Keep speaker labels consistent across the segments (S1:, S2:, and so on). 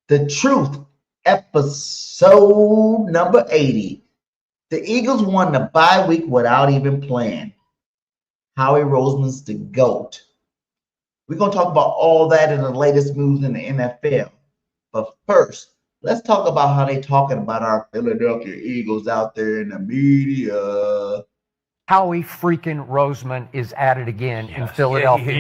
S1: The Truth, episode number 80. The Eagles won the bye week without even playing. Howie Roseman's the GOAT. We're going to talk about all that in the latest moves in the NFL. But first, let's talk about how they talking about our Philadelphia Eagles out there in the media.
S2: Howie freaking Roseman is at it again in Philadelphia.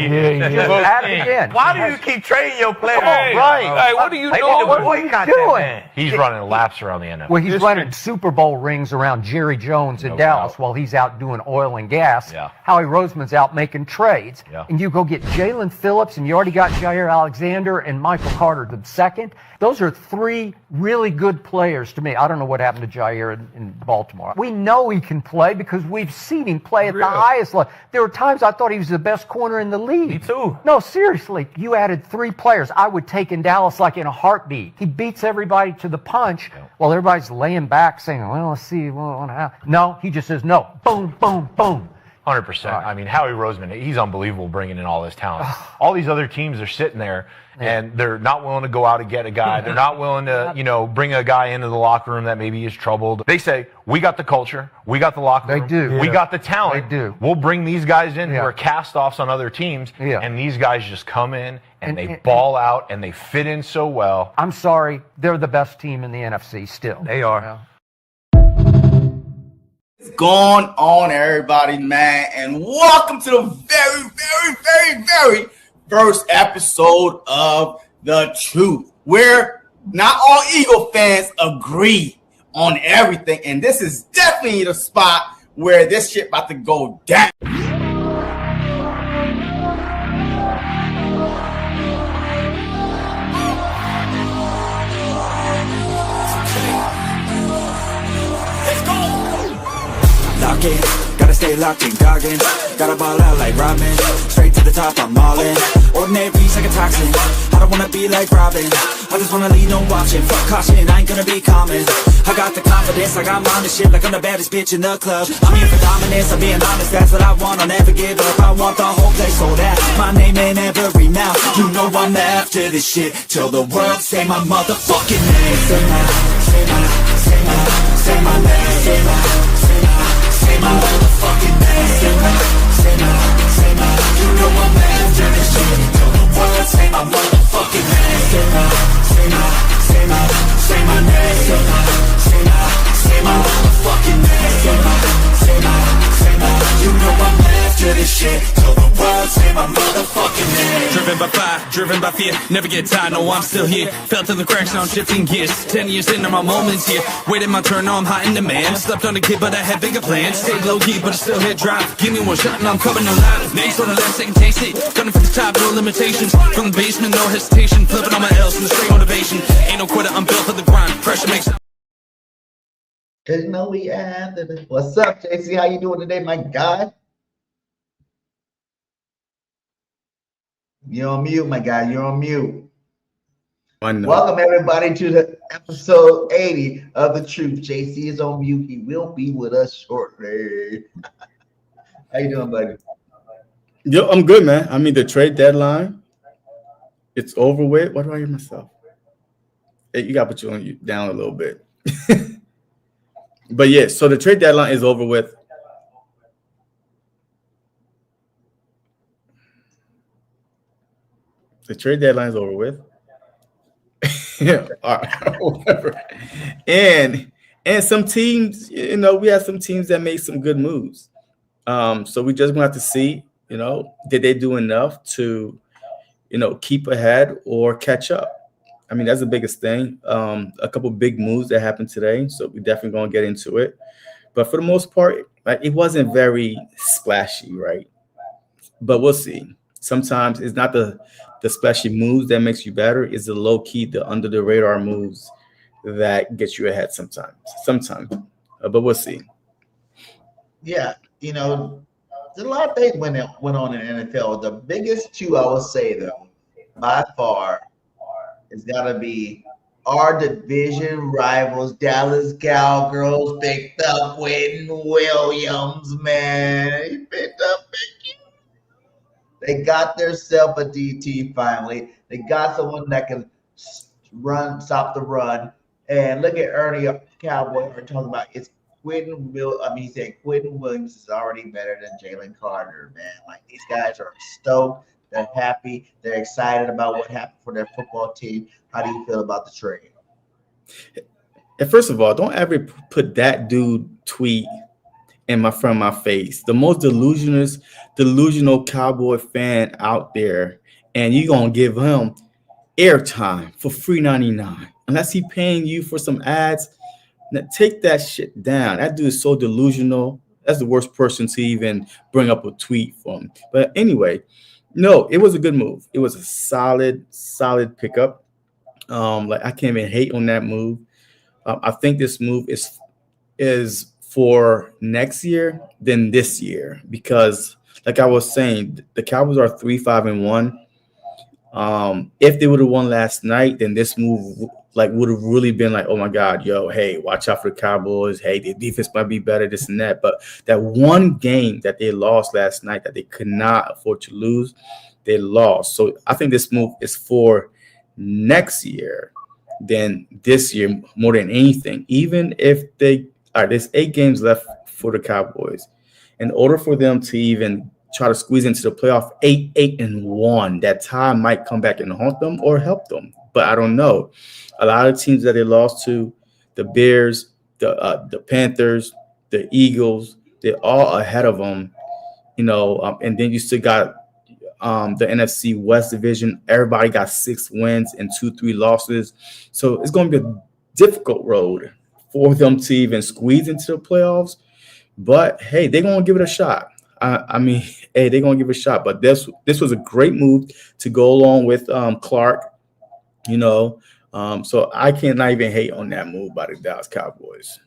S2: At it again.
S3: Why do you keep trading your players?
S2: Right.
S3: Hey, what are you doing?
S2: What are you doing?
S4: He's running laps around the NFL.
S2: Well, he's running Super Bowl rings around Jerry Jones in Dallas while he's out doing oil and gas.
S4: Yeah.
S2: Howie Roseman's out making trades.
S4: Yeah.
S2: And you go get Jaelan Phillips, and you already got Jaire Alexander and Michael Carter II. Those are three really good players to me. I don't know what happened to Jaire in Baltimore. We know he can play because we've seen him play at the highest level. There were times I thought he was the best corner in the league.
S3: Me too.
S2: No, seriously. You added three players I would take in Dallas like in a heartbeat. He beats everybody to the punch while everybody's laying back saying, well, let's see. No, he just says no. Boom, boom, boom.
S4: 100%.
S2: Right.
S4: I mean, Howie Roseman, he's unbelievable bringing in all this talent. All these other teams are sitting there, and they're not willing to go out and get a guy. They're not willing to, bring a guy into the locker room that maybe is troubled. They say, we got the culture. We got the locker room.
S2: They do.
S4: We got the talent.
S2: They do.
S4: We'll bring these guys in who are cast-offs on other teams,
S2: Yeah.
S4: and these guys just come in, and they ball out, and they fit in so well.
S2: I'm sorry. They're the best team in the NFC still.
S3: They are.
S5: What's going on, everybody, man? And welcome to the very first episode of The Truth, where not all Eagle fans agree on everything. And this is definitely the spot where this shit about to go down.
S6: Gotta stay locked in Goggins. Gotta ball out like Robin. Straight to the top, I'm all in. Ordinary piece like a toxin. I don't wanna be like Robin. I just wanna lead, no watching. Fuck caution, I ain't gonna be common. I got the confidence, like I'm on this shit, like I'm the baddest bitch in the club. I'm here for dominance, I'm being honest, that's what I want. I'll never give up, I want the whole place sold out. My name in every mouth, you know I'm after this shit. Till the world say my motherfucking name. Say my name. Say my motherfucking name. Say my, you know I'm after this shit. Till the world say my motherfucking name. Say my name. Say my motherfucking name. Say my, you know I'm after this shit. Till the world say my motherfucking name.
S7: Driven by fire, driven by fear, never get tired, no I'm still here. Felt in the cracks, now I'm shifting gears. 10 years into my moments here. Waiting my turn, now I'm hot in demand. Slept on a kid, but I had bigger plans. Stayed low key, but I still hit drive. Give me one shot and I'm coming alive. Next on the left, second taste it. Gunning for the top, no limitations. From the basement, no hesitation. Flipping on my L's from the straight motivation. Ain't no quitter, I'm built for the grind. Pressure makes.
S1: Cause you know we have it. What's up, JC? How you doing today, my guy? You're on mute, my guy. You're on mute. Welcome, everybody, to the episode 80 of The Truth. JC is on mute. He will be with us shortly. How you doing, buddy?
S8: Yo, I'm good, man. I mean, the trade deadline, it's over with. Why do I hear myself? Hey, you got to put you down a little bit. But yeah, so the trade deadline is over with. The trade deadline is over with. Yeah, all right, whatever. And some teams, we have some teams that made some good moves. So we just want to see, did they do enough to, keep ahead or catch up? I mean, that's the biggest thing. A couple big moves that happened today, so we're definitely going to get into it. But for the most part, it wasn't very splashy, right? But we'll see. Sometimes it's not the splashy moves that makes you better. It's the low-key, the under-the-radar moves that get you ahead sometimes. But we'll see.
S1: Yeah, there's a lot of things went on in the NFL. The biggest two, I would say, though, by far, it's got to be our division rivals, Dallas Cowgirls, picked up Quentin Williams, man. He picked up Mickey. They got themselves a DT finally. They got someone that can stop the run. And look at Ernie Cowboy talking about it's he said Quentin Williams is already better than Jalen Carter, man. Like these guys are stoked, they're happy, they're excited about what happened for their football team. How do you feel about the trade?
S8: And first of all, don't ever put that dude tweet in my face. The most delusional Cowboy fan out there, and you gonna give him airtime for $3.99 unless he paying you for some ads. Now, take that shit down. That dude is so delusional. That's the worst person to even bring up a tweet from. But anyway, no, it was a good move. It was a solid pickup. Like I can't even hate on that move. I think this move is for next year than this year because, like I was saying, the Cowboys are 3-5-1. If they would have won last night, then this move would have really been like, oh my God, yo, hey, watch out for the Cowboys. Hey, the defense might be better, this and that. But that one game that they lost last night that they could not afford to lose, they lost. So I think this move is for next year than this year more than anything. Even if there's 8 games left for the Cowboys. In order for them to even try to squeeze into the playoff 8-1, that tie might come back and haunt them or help them. But I don't know. A lot of teams that they lost to, the Bears, the Panthers, the Eagles, they're all ahead of them, and then you still got the NFC West division. Everybody got 6 wins and 2-3 losses. So it's going to be a difficult road for them to even squeeze into the playoffs. But, hey, they're going to give it a shot. They're going to give it a shot. But this was a great move to go along with Clark, so I cannot even hate on that move by the Dallas Cowboys.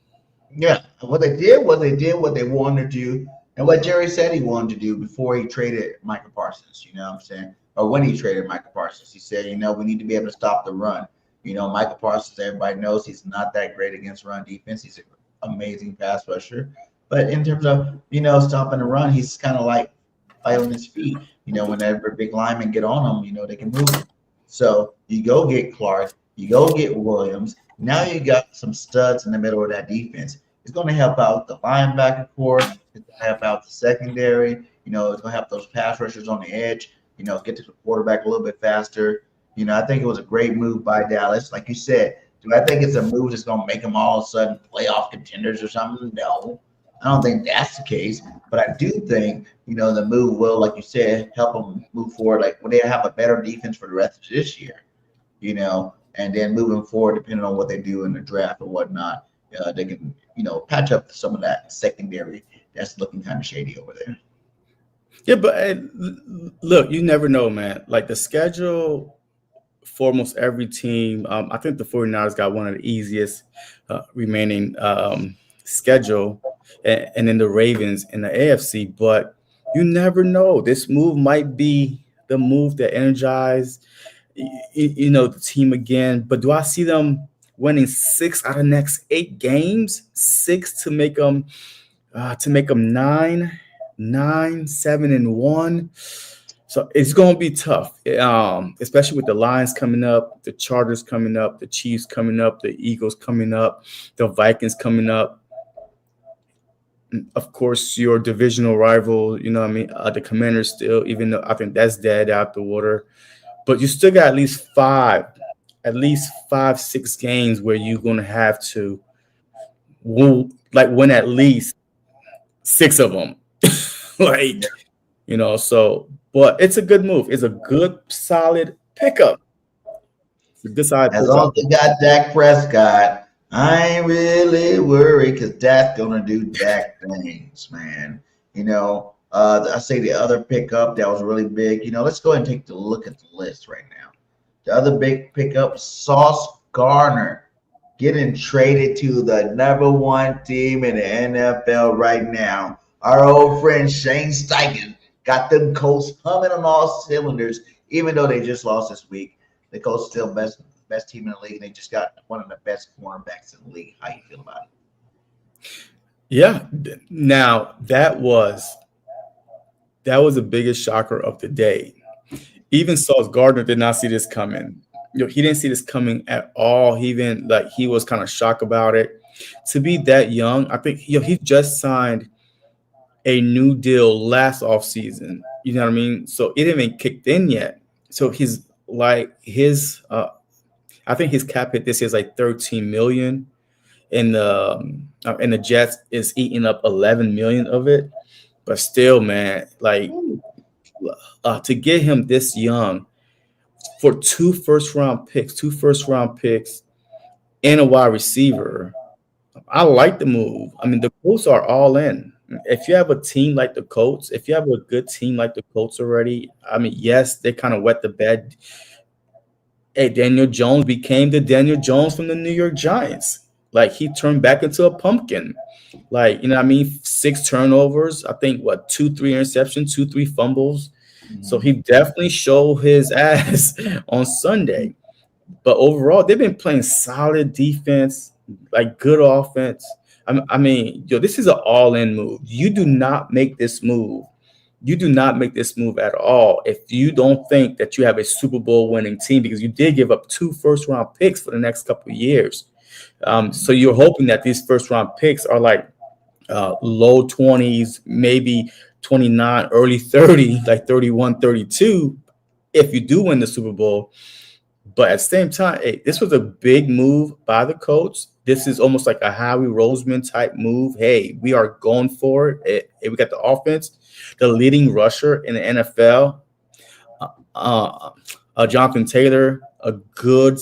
S1: Yeah, what they did was they did what they wanted to do and what Jerry said he wanted to do before he traded Micah Parsons, you know what I'm saying? Or when he traded Micah Parsons. He said, we need to be able to stop the run. Micah Parsons, everybody knows he's not that great against run defense. He's an amazing pass rusher. But in terms of, stopping the run, he's kind of like on his feet. Whenever big linemen get on him, they can move him. So you go get Clark, you go get Williams. Now you got some studs in the middle of that defense. It's going to help out the linebacker core. It's going to help out the secondary. It's going to help those pass rushers on the edge, get to the quarterback a little bit faster. I think it was a great move by Dallas. Like you said, do I think it's a move that's going to make them all of a sudden playoff contenders or something? No. I don't think that's the case, but I do think, the move will, like you said, help them move forward. Like when they have a better defense for the rest of this year, and then moving forward, depending on what they do in the draft or whatnot, they can, patch up some of that secondary that's looking kind of shady over there.
S8: Yeah, but look, you never know, man. Like the schedule for almost every team, I think the 49ers got one of the easiest remaining schedule, and then the Ravens in the AFC. But you never know. This move might be the move that energized, the team again. But do I see them winning 6 out of the next 8 games? 6 to make them 9, 7-1. So it's going to be tough, especially with the Lions coming up, the Chargers coming up, the Chiefs coming up, the Eagles coming up, the Vikings coming up. Of course, your divisional rival, the Commanders still, even though I think that's dead out the water. But you still got at least 5-6 games where you're going to have to win at least 6 of them. But it's a good move. It's a good, solid pickup. It's a good side.
S1: As long as they got Dak Prescott, I ain't really worried because Dak's gonna do Dak things, man. I say the other pickup that was really big. Let's go ahead and take a look at the list right now. The other big pickup, Sauce Gardner, getting traded to the #1 team in the NFL right now. Our old friend Shane Steichen got them Colts humming on all cylinders, even though they just lost this week. The Colts still best team in the league, and they just got one of the best cornerbacks in the league. How you feel about it?
S8: Yeah. Now that was the biggest shocker of the day. Even Sauce Gardner did not see this coming. he didn't see this coming at all. He was kind of shocked about it. To be that young, I think he just signed a new deal last offseason. You know what I mean? So it didn't even kicked in yet. So I think his cap hit this year is like 13 million, and the Jets is eating up 11 million of it. But still, man, like to get him this young for two first round picks, and a wide receiver, I like the move. I mean, the Colts are all in. If you have a team like the Colts, if you have a good team like the Colts already, I mean, yes, they kind of wet the bed. Hey, Daniel Jones became the Daniel Jones from the New York Giants. Like, he turned back into a pumpkin. Like, you know what I mean? 6 turnovers. I think, 2-3 interceptions, 2-3 fumbles. So he definitely showed his ass on Sunday. But overall, they've been playing solid defense, like good offense. I mean, this is an all-in move. You do not make this move. You do not make this move at all if you don't think that you have a Super Bowl winning team, because you did give up 2 first-round picks for the next couple of years. So you're hoping that these first-round picks are like low 20s, maybe 29, early 30, like 31, 32, if you do win the Super Bowl. But at the same time, hey, this was a big move by the Colts. This is almost like a Howie Roseman type move. Hey, we are going for it. Hey, we got the offense, the leading rusher in the NFL, Jonathan Taylor, a good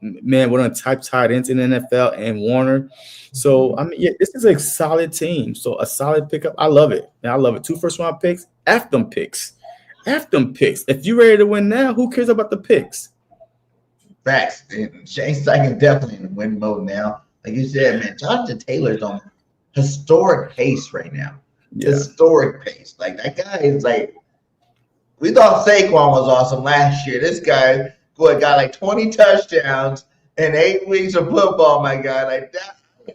S8: man, one of the type tight ends in the NFL, and Warner. So, I mean, yeah, this is a solid team. So a solid pickup. I love it. I love it. 2 first-round picks. F them picks. If you're ready to win now, who cares about the picks?
S1: Facts. Shane Steichen definitely in win mode now. Like you said, man, Jonathan Taylor's on historic pace right now. Yeah. Historic pace. Like, that guy is like, we thought Saquon was awesome last year. This guy got like 20 touchdowns in 8 weeks of football, my guy. Like that. I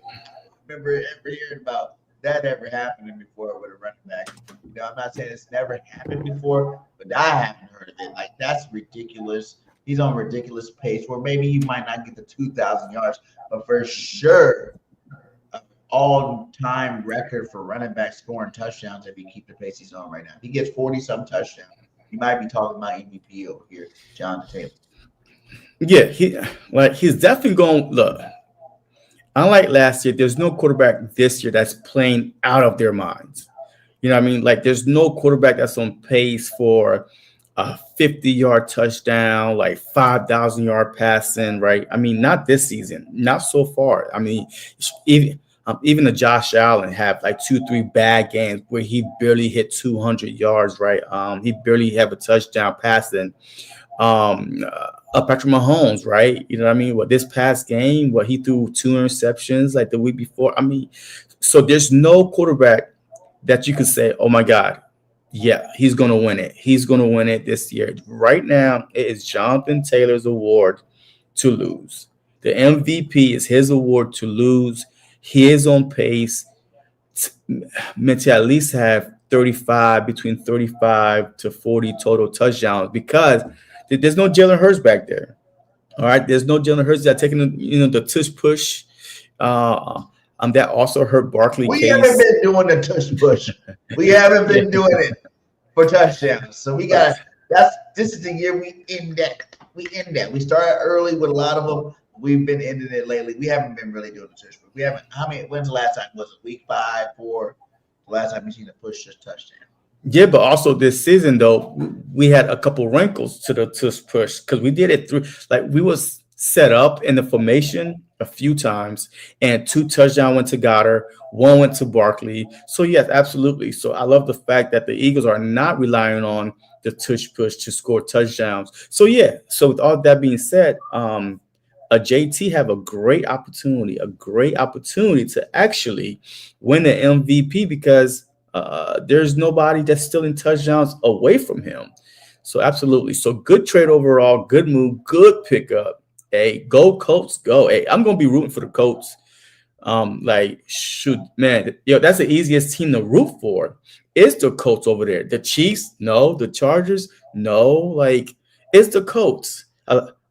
S1: remember ever hearing about that ever happening before with a running back. I'm not saying it's never happened before, but I haven't heard of it. Like, that's ridiculous. He's on ridiculous pace where maybe you might not get the 2,000 yards, but for sure, an all-time record for running back scoring touchdowns if he keep the pace he's on right now. If he gets 40-some touchdowns, you might be talking about MVP over here, Jonathan Taylor.
S8: Yeah, he's definitely going. Look, unlike last year, there's no quarterback this year that's playing out of their minds. You know what I mean? Like, there's no quarterback that's on pace for a 50-yard touchdown, like 5,000-yard passing, right? I mean, not this season, not so far. I mean, even the Josh Allen have like 2-3 bad games where he barely hit 200 yards, right? He barely have a touchdown passing. Patrick Mahomes, right? You know what I mean? This past game, he threw 2 interceptions like the week before. I mean, so there's no quarterback that you could say, oh my God, yeah, he's going to win it. He's going to win it this year. Right now, it is Jonathan Taylor's award to lose. The MVP is his award to lose. He is on pace meant to at least have between 35 to 40 total touchdowns, because there's no Jalen Hurts back there. All right, there's no Jalen Hurts that taking the tush push. That also hurt Barkley.
S1: We haven't been doing the tush push. We haven't been doing it for touchdowns. So this is the year we end that. We end. We started early with a lot of them. We've been ending it lately. We haven't been really doing the tush push. We haven't. When's the last time? Was it week 5, 4? The last time we seen a push just touchdown.
S8: Yeah, but also this season though, we had a couple wrinkles to the tush push, because we did it through, like, we was set up in the formation a few times, and 2 touchdowns went to Goddard, 1 went to Barkley. So yes, absolutely. So I love the fact that the Eagles are not relying on the tush push to score touchdowns. So yeah. So with all that being said, JT have a great opportunity to actually win the MVP, because there's nobody that's still in touchdowns away from him. So absolutely. So good trade overall, good move, good pickup. Hey, go Colts, go. Hey, I'm gonna be rooting for the Colts. Shoot, man, that's the easiest team to root for. It's the Colts over there. The Chiefs, no. The Chargers, no. Like, it's the Colts.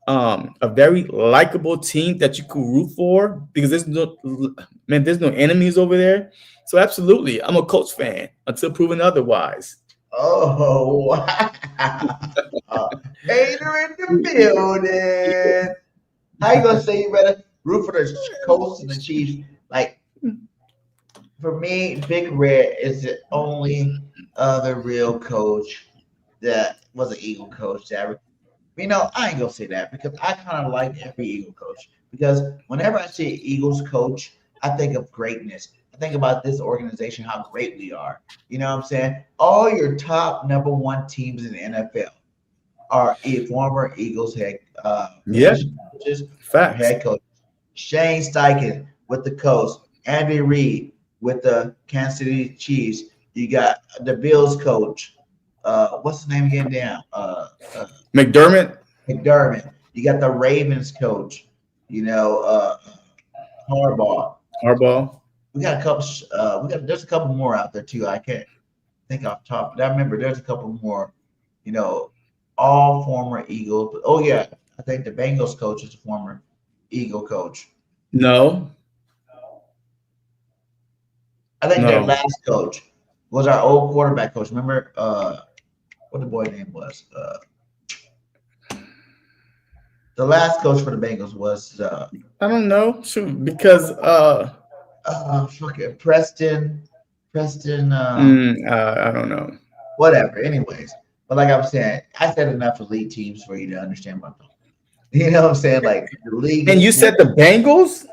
S8: a very likable team that you could root for because there's no enemies over there. So absolutely, I'm a Colts fan until proven otherwise.
S1: Oh, wow. Hater in the building. How you gonna say you better root for the Colts and the Chiefs? Like, for me, Big Red is the only other real coach that was an Eagle coach. I ain't gonna say that because I kind of like every Eagle coach. Because whenever I see an Eagles coach, I think of greatness. I think about this organization, how great we are. You know what I'm saying? All your top number one teams in the NFL are former Eagles head coaches,
S8: Facts.
S1: head coach. Shane Steichen with the Colts, Andy Reid with the Kansas City Chiefs. You got the Bills coach. What's his name again? Damn.
S8: McDermott.
S1: You got the Ravens coach. Harbaugh. We got a couple. There's a couple more out there too. I can't think off the top, but I remember there's a couple more. All former Eagles. But, oh yeah, I think the Bengals coach is a former Eagle coach.
S8: No.
S1: I think their last coach was our old quarterback coach. Remember what the boy name was? The last coach for the Bengals was
S8: I don't know. Shoot, because
S1: Preston.
S8: I don't know.
S1: Whatever. Anyways, but like I was saying, I said enough elite teams for you to understand what I'm talking about. You know what I'm saying? Like the league.
S8: And you said the Bengals,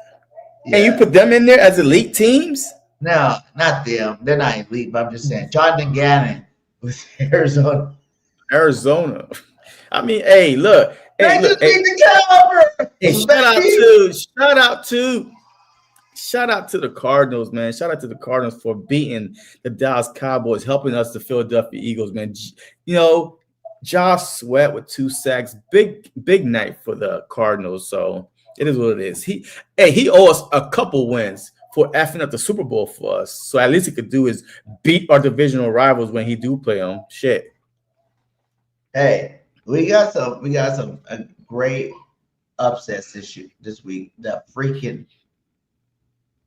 S8: and you put them in there as elite teams.
S1: No, not them. They're not elite. But I'm just saying, Jonathan Gannon with Arizona.
S8: I mean, hey, look. Hey, look, hey, shout out to the Cardinals, man. Shout out to the Cardinals for beating the Dallas Cowboys, helping us the Philadelphia Eagles, man. Josh Sweat with 2 sacks. Big night for the Cardinals. So it is what it is. He owes us a couple wins for effing up the Super Bowl for us. So at least he could do is beat our divisional rivals when he do play them. Shit.
S1: Hey, we got some great upsets this week. The freaking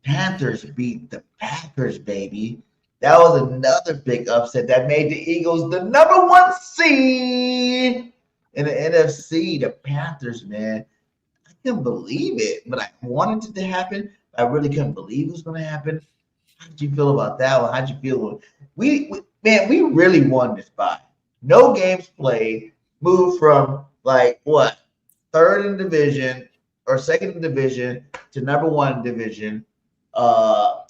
S1: Panthers beat the Packers, baby. That was another big upset that made the Eagles the number 1 seed in the NFC. The Panthers, man, I couldn't believe it, but I wanted it to happen. I really couldn't believe it was going to happen. How did you feel about that one? How did you feel? We really won this bye. No games played. Moved from third in division or second in division to number 1 division. The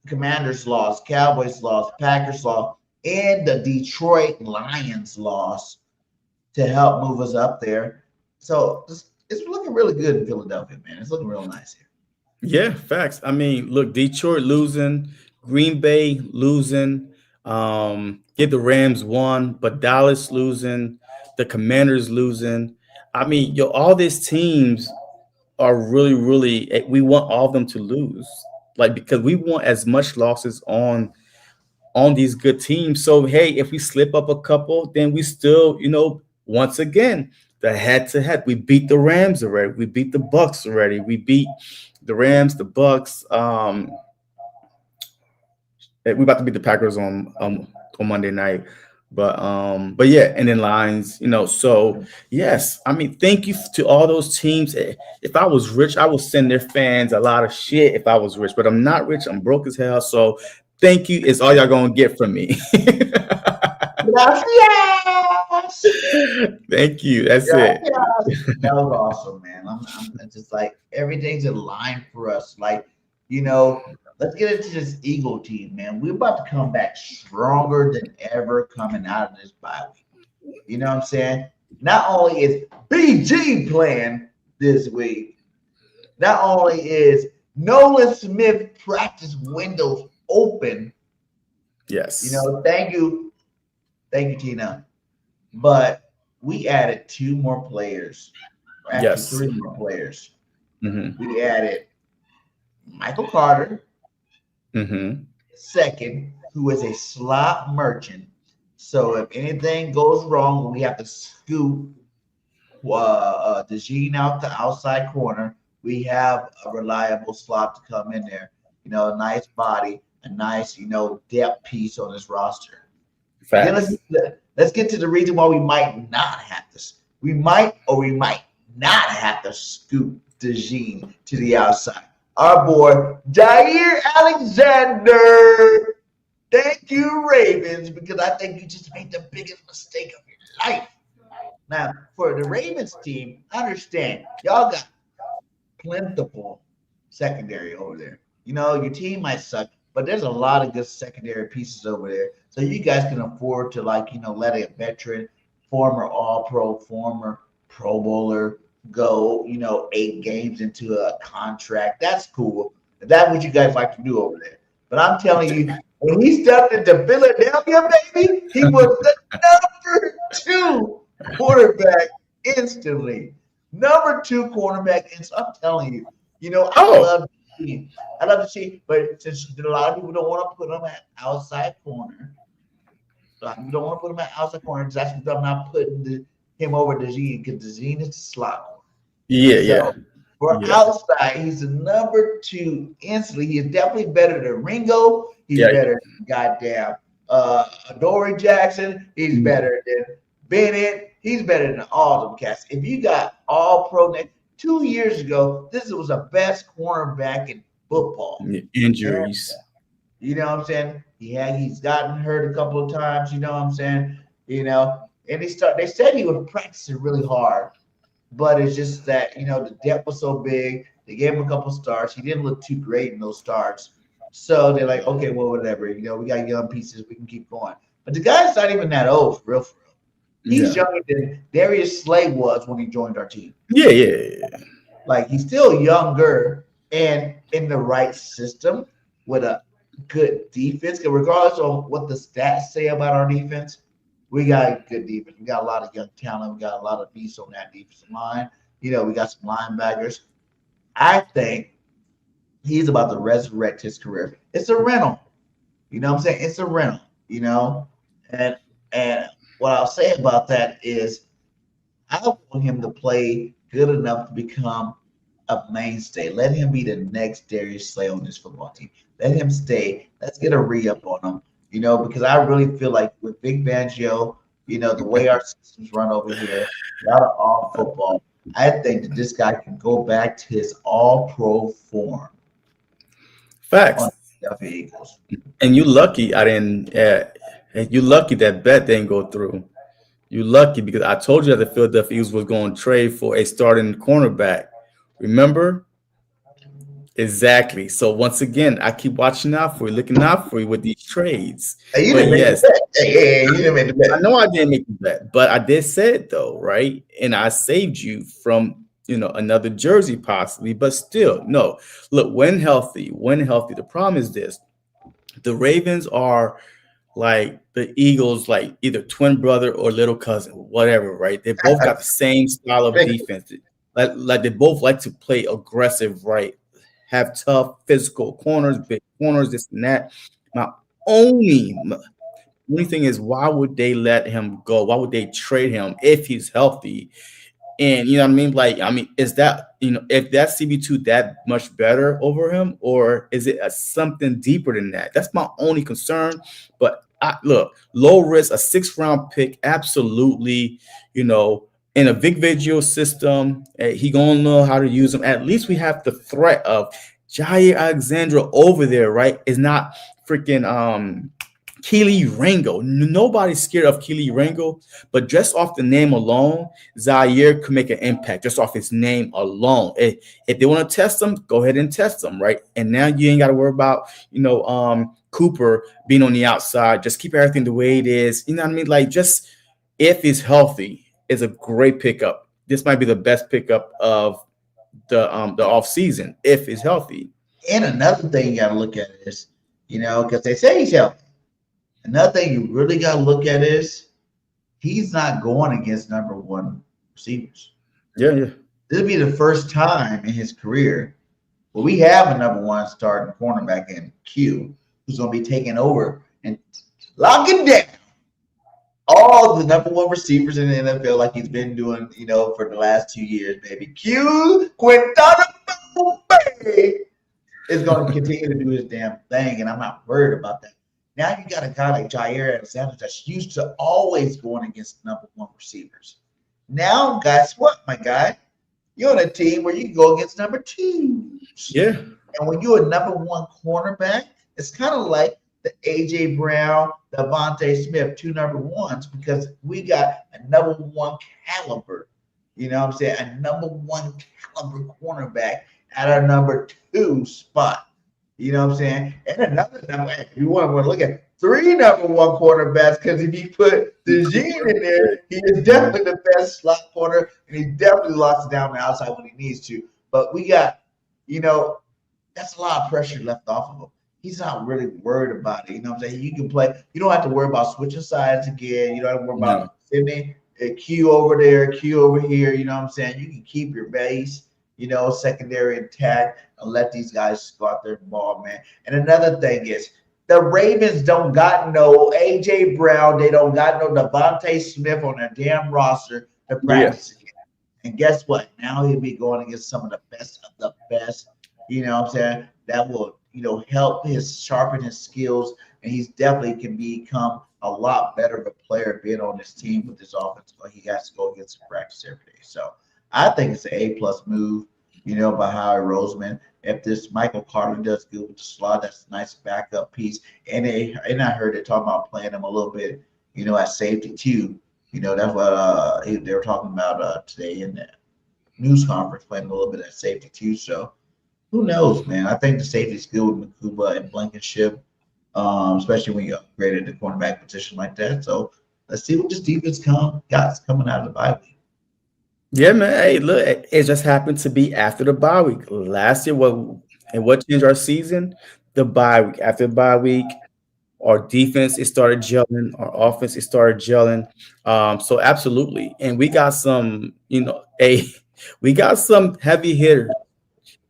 S1: Commanders lost, Cowboys lost, Packers lost, and the Detroit Lions lost to help move us up there. So it's looking really good in Philadelphia, man. It's looking real nice here.
S8: Yeah, facts. I mean, look, Detroit losing, Green Bay losing, get the Rams won, but Dallas losing, the Commanders losing. I mean, all these teams are really, really, we want all of them to lose, because we want as much losses on these good teams. So, hey, if we slip up a couple, then we still, once again, the head-to-head, we beat the Rams already. We beat the Bucks already. We beat the Rams, the Bucks. We're about to beat the Packers on Monday night. But yeah, and then Lions, so yes, I mean, thank you to all those teams. If I was rich, I would send their fans a lot of shit if I was rich, but I'm not rich. I'm broke as hell. So thank you. It's all y'all gonna get from me. Thank you. That's it.
S1: That was awesome, man. I'm just like, everything's in line for us. Let's get into this Eagle team, man. We're about to come back stronger than ever coming out of this bye week. You know what I'm saying? Not only is BG playing this week, not only is Nolan Smith practice windows open.
S8: Yes.
S1: Thank you, Tina. But we added 2 more players. Actually, 3 more players.
S8: Mm-hmm.
S1: We added Michael Carter.
S8: Mm-hmm.
S1: Second, who is a slot merchant. So if anything goes wrong, we have to scoop DeJean out the outside corner. We have a reliable slot to come in there. A nice body, a nice, depth piece on this roster. Then let's get to the reason why we might not have this. We might or we might not have to scoop DeJean to the outside. Our boy Jaire Alexander. Thank you, Ravens, because I think you just made the biggest mistake of your life. Now, for the Ravens team, I understand y'all got plentiful secondary over there. Your team might suck, but there's a lot of good secondary pieces over there. So you guys can afford to, let a veteran, former All-Pro, former Pro Bowler go, 8 games into a contract. That's cool. That's what you guys like to do over there. But I'm telling you, when he stepped into Philadelphia, baby, he was the number 2 quarterback instantly. Number 2 cornerback. And so I'm telling you, I love to see, but since a lot of people don't want to put him at outside corner, because that's what I'm not putting him over DeJean, because DeJean is the slot. For outside, he's the number 2 instantly. He is definitely better than Ringo. He's better than goddamn Dory Jackson. He's better than Bennett. He's better than all of them cats. If you got all pro next 2 years ago, this was the best cornerback in football.
S8: Injuries.
S1: You know what I'm saying? He's gotten hurt a couple of times, you know what I'm saying? And they said he was practicing really hard, but it's just that, the depth was so big. They gave him a couple starts. He didn't look too great in those starts. So they're like, okay, well, whatever. We got young pieces. We can keep going. But the guy's not even that old, for real. He's younger than Darius Slay was when he joined our team.
S8: Yeah.
S1: He's still younger and in the right system with a good defense. Regardless of what the stats say about our defense, we got a good defense. We got a lot of young talent. We got a lot of beasts on that defensive line. We got some linebackers. I think he's about to resurrect his career. It's a rental. You know what I'm saying? It's a rental, And what I'll say about that is I want him to play good enough to become a mainstay. Let him be the next Darius Slay on this football team. Let him stay. Let's get a re-up on him, because I really feel like with Big Fangio, the way our systems run over here, a lot of all football, I think that this guy can go back to his all-pro form.
S8: Facts.
S1: Eagles.
S8: And you lucky I didn't. You lucky that bet didn't go through. You lucky because I told you that the Philadelphia Eagles was going to trade for a starting cornerback. Remember? Exactly. So once again, I keep watching out for you, looking out for you with these trades.
S1: Hey, you didn't make the bet. Hey, you didn't make the bet.
S8: I know I didn't make the bet, but I did say it though, right? And I saved you from another jersey possibly, but still, no. Look, when healthy. The problem is this: the Ravens are like the Eagles, like either twin brother or little cousin, whatever, right? They both got the same style of defense. Like they both like to play aggressive, right? Have tough physical corners, big corners, this and that. My only thing is, why would they let him go? Why would they trade him if he's healthy? And you know what I mean? Is that, if that CB2 that much better over him, or is it something deeper than that? That's my only concern. But look, low risk, a 6th round pick, absolutely, in a big video system, he gonna know how to use them. At least we have the threat of Jaire Alexander over there, right? Is not freaking Keely Ringo. Nobody's scared of Keely Ringo, but just off the name alone, Jaire could make an impact just off his name alone. If they want to test him, go ahead and test him, right? And now you ain't got to worry about, Cooper being on the outside. Just keep everything the way it is. You know what I mean? Like, just if he's healthy, is a great pickup. This might be the best pickup of the off season if he's healthy.
S1: And another thing you got to look at is, because they say he's healthy. Another thing you really got to look at is he's not going against number 1 receivers.
S8: Yeah.
S1: This will be the first time in his career where we have a number 1 starting cornerback in Q who's going to be taking over and locking down all the number one receivers in the NFL, like he's been doing, for the last 2 years, baby. Q Quintana is going to continue to do his damn thing, and I'm not worried about that. Now you got a guy like Jaire Alexander that's used to always going against number one receivers. Now, guess what, my guy? You're on a team where you can go against number twos.
S8: Yeah.
S1: And when you're a number one cornerback, it's kind of like the A.J. Brown, Devontae Smith, two number ones, because we got a number one caliber, you know what I'm saying? A number one caliber cornerback at our number two spot. You know what I'm saying? And another number, if you want to look at three number one quarterbacks, because if you put DeJean in there, he is definitely the best slot corner, and he definitely locks it down the outside when he needs to. But we got, that's a lot of pressure left off of him. He's not really worried about it. You know what I'm saying? You can play. You don't have to worry about switching sides again. You don't have to worry about sending a Q over there, Q over here. You know what I'm saying? You can keep your base, secondary intact, and let these guys go out there and ball, man. And another thing is, the Ravens don't got no A.J. Brown. They don't got no Devontae Smith on their damn roster to practice again. And guess what? Now he'll be going against some of the best of the best. You know what I'm saying? That will, help sharpen his skills, and he's definitely can become a lot better of a player being on this team with this offense. He has to go against practice every day. So I think it's an A+ move, by Howie Roseman. If this Michael Carter does good with the slot, that's a nice backup piece. And I heard they talking about playing him a little bit, at safety too. That's what they were talking about today in the news conference, playing a little bit at safety too. So who knows, man? I think the safety's good with Makuba and Blankenship, especially when you upgraded the cornerback position like that. So let's see what this defense got coming out of the bye week.
S8: Yeah, man. Hey, look, it just happened to be after the bye week. Last year, what changed our season? The bye week. After the bye week, our defense, it started gelling. Our offense, it started gelling. So absolutely. And we got some, we got some heavy hitters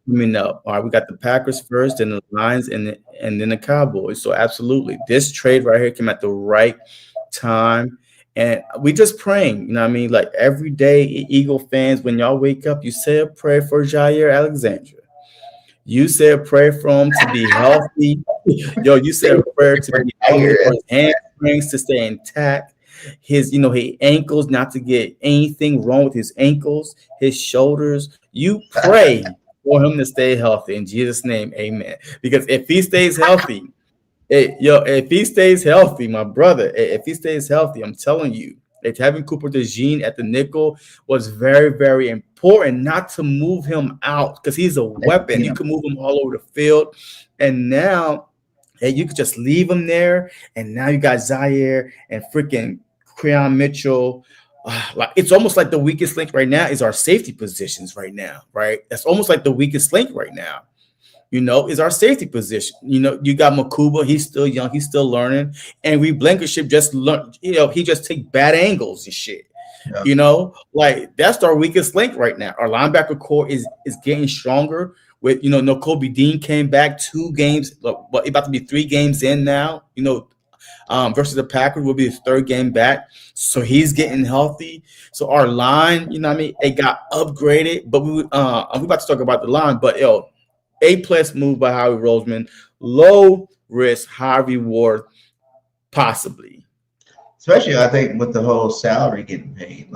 S8: coming up. All right, we got the Packers first, and the Lions, and then the Cowboys. So absolutely. This trade right here came at the right time. And we just praying, like every day, Eagle fans, when y'all wake up, you say a prayer for Jaire Alexander. You say a prayer for him to be healthy. You say a prayer to be healthy, for his hamstrings to stay intact. His ankles, not to get anything wrong with his ankles, his shoulders. You pray for him to stay healthy in Jesus' name, amen. Because if he stays healthy, if he stays healthy, my brother, if he stays healthy, I'm telling you, if having Cooper DeJean at the nickel was very, very important, not to move him out, because he's a weapon. You can move him all over the field. And now, you could just leave him there. And now you got Zaire and freaking Creon Mitchell. It's almost like the weakest link right now is our safety positions right now, right? That's almost like the weakest link right now. Is our safety position. You got Makuba, he's still young, he's still learning. And we Blankenship just learned, he just take bad angles and shit. Yeah. That's our weakest link right now. Our linebacker core is getting stronger with, Nakobe Dean came back 2 games, but about to be 3 games in now, versus the Packers will be his 3rd game back. So he's getting healthy. So our line, it got upgraded, but we're about to talk about the line, but A+ move by Howie Roseman, low risk, high reward, possibly.
S1: Especially, I think, with the whole salary getting paid.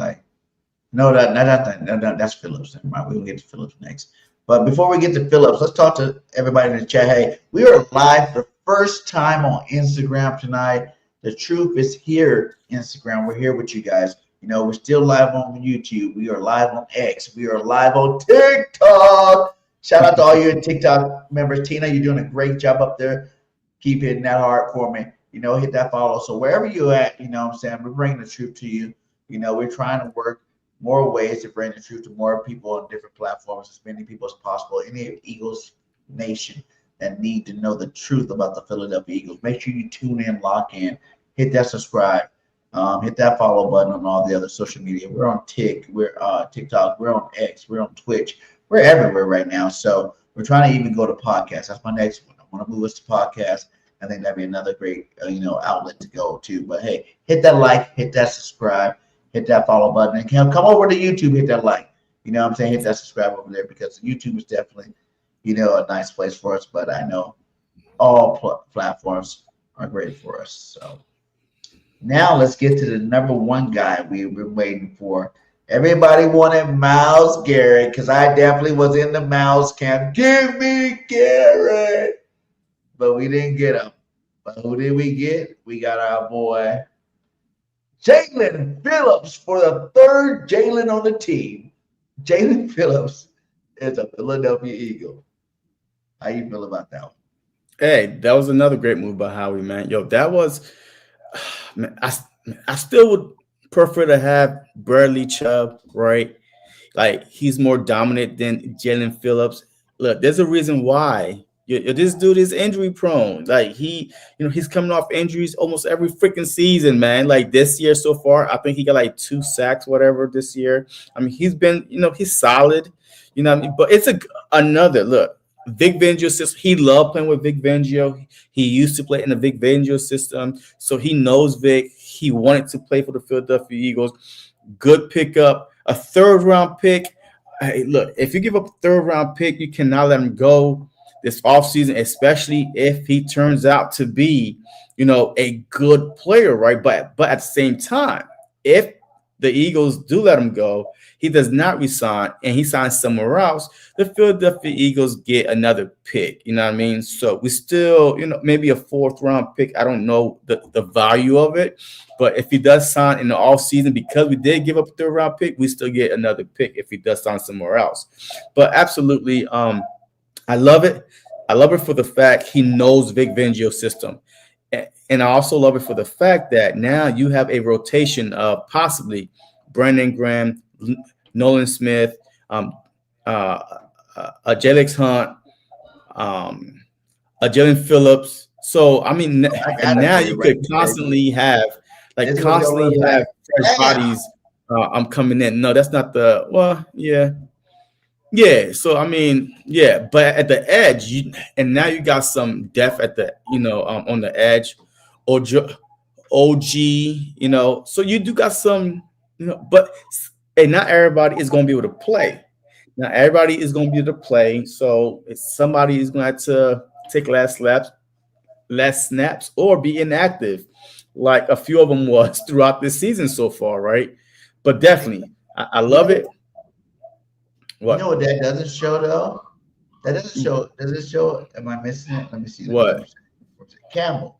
S1: No, that's Phillips. Never mind. We'll get to Phillips next. But before we get to Phillips, let's talk to everybody in the chat. Hey, we are live for the first time on Instagram tonight. The truth is here, Instagram. We're here with you guys. We're still live on YouTube. We are live on X. We are live on TikTok. Shout out to all you TikTok members. Tina, you're doing a great job up there. Keep hitting that hard for me. Hit that follow. So wherever you're at, what I'm saying, we're bringing the truth to you. We're trying to work more ways to bring the truth to more people on different platforms, as many people as possible. Any Eagles nation that need to know the truth about the Philadelphia Eagles, make sure you tune in, lock in, hit that subscribe, hit that follow button on all the other social media. We're on TikTok, we're on X, we're on Twitch. We're everywhere right now. So we're trying to even go to podcasts. That's my next one. I want to move us to podcasts. I think that'd be another great, outlet to go to. But hey, hit that like, hit that subscribe, hit that follow button, and come over to YouTube, hit that like. You know what I'm saying? Hit that subscribe over there because YouTube is definitely, a nice place for us. But I know all platforms are great for us. So now let's get to the number one guy we've been waiting for. Everybody wanted Myles Garrett because I definitely was in the Myles camp. Give me Garrett. But we didn't get him. But who did we get? We got our boy Jaelan Phillips for the third Jaelan on the team. Jaelan Phillips is a Philadelphia Eagle. How you feel about that one?
S8: Hey, that was another great move by Howie, man. Yo, that was, man, I still would prefer to have Bradley Chubb, right? Like, he's more dominant than Jaelan Phillips. Look, there's a reason why. This dude is injury prone. Like, he's coming off injuries almost every freaking season, man. Like, this year so far, I think he got like 2 sacks, whatever, this year. I mean, he's been, he's solid, what I mean? But it's another look. Vic Fangio system. He loved playing with Vic Fangio. He used to play in the Vic Fangio system, so he knows Vic. He wanted to play for the Philadelphia Eagles. Good pickup, a 3rd round pick. Hey, look, if you give up a 3rd round pick, you cannot let him go this offseason, especially if he turns out to be, a good player, right? But at the same time, if the Eagles do let him go, he does not resign and he signs somewhere else, the Philadelphia Eagles get another pick. You know what I mean? So we still, maybe a 4th round pick. I don't know the value of it. But if he does sign in the offseason, because we did give up a 3rd round pick, we still get another pick if he does sign somewhere else. But absolutely, I love it. I love it for the fact he knows Vic Fangio's system. And I also love it for the fact that now you have a rotation of possibly Brandon Graham, Nolan Smith, J.L. Hunt, Jaelan Phillips. So, I mean, and now you could constantly have fresh bodies coming in. No, that's not yeah. So, I mean, yeah, but at the edge, and now you got some depth at the, on the edge, OG, so you do got some, but not everybody is going to be able to play. Now, everybody is going to be able to play. So somebody is going to have to take less snaps or be inactive, like a few of them was throughout this season so far, right? But definitely, I love it. What?
S1: You know what that doesn't show, though? That doesn't show. Does it show? Am I missing it? Let me see.
S8: What?
S1: Campbell.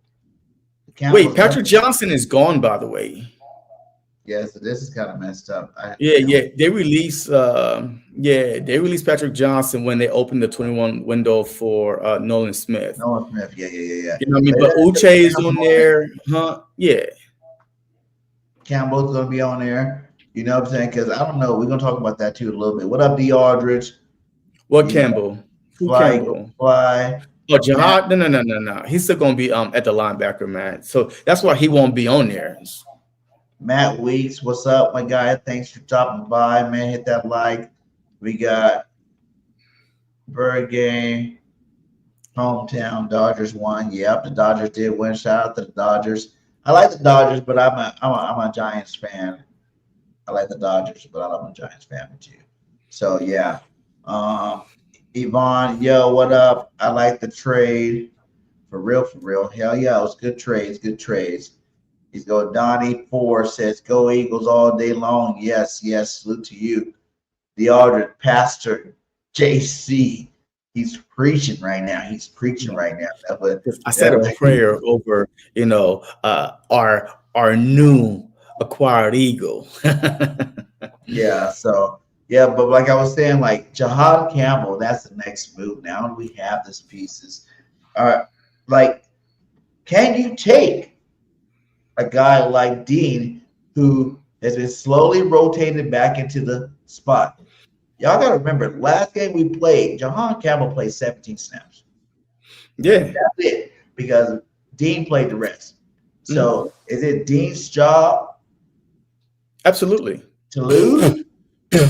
S8: Wait, Patrick Johnson is gone, by the way.
S1: Yeah, so this is kind of messed up.
S8: They released Patrick Johnson when they opened the 21 window for Nolan Smith.
S1: Nolan Smith, yeah.
S8: You know what I mean? But Uche is on there, huh? Yeah.
S1: Campbell's gonna be on there. You know what I'm saying? Because I don't know. We're gonna talk about that too a little bit. What up, D. Aldridge?
S8: What Campbell? Who Campbell?
S1: Fly.
S8: Oh, Jihad? No. He's still gonna be at the linebacker, man. So that's why he won't be on there.
S1: Matt Weeks, what's up, my guy? Thanks for dropping by, man. Hit that like. We got BirdGang, hometown Dodgers won. Yep, the Dodgers did win. Shout out to the Dodgers. I like the Dodgers, but I'm a Giants fan. I like the Dodgers, but I'm a Giants fan too. So yeah, Yvonne, yo, what up? I like the trade. For real. Hell yeah, it was good trades. He's going. Donnie 4 says, "Go Eagles all day long." Yes. Salute to you, the Aldridge Pastor JC. He's preaching right now. I
S8: said a prayer over, our new acquired Eagle.
S1: Yeah. So yeah, but like I was saying, like Jihad Campbell, that's the next move. Now we have these pieces. Like, can you take a guy like Dean, who has been slowly rotated back into the spot? Y'all got to remember, last game we played, Jahan Campbell played 17 snaps.
S8: Yeah.
S1: That's it, because Dean played the rest. So is it Dean's job?
S8: Absolutely.
S1: To lose?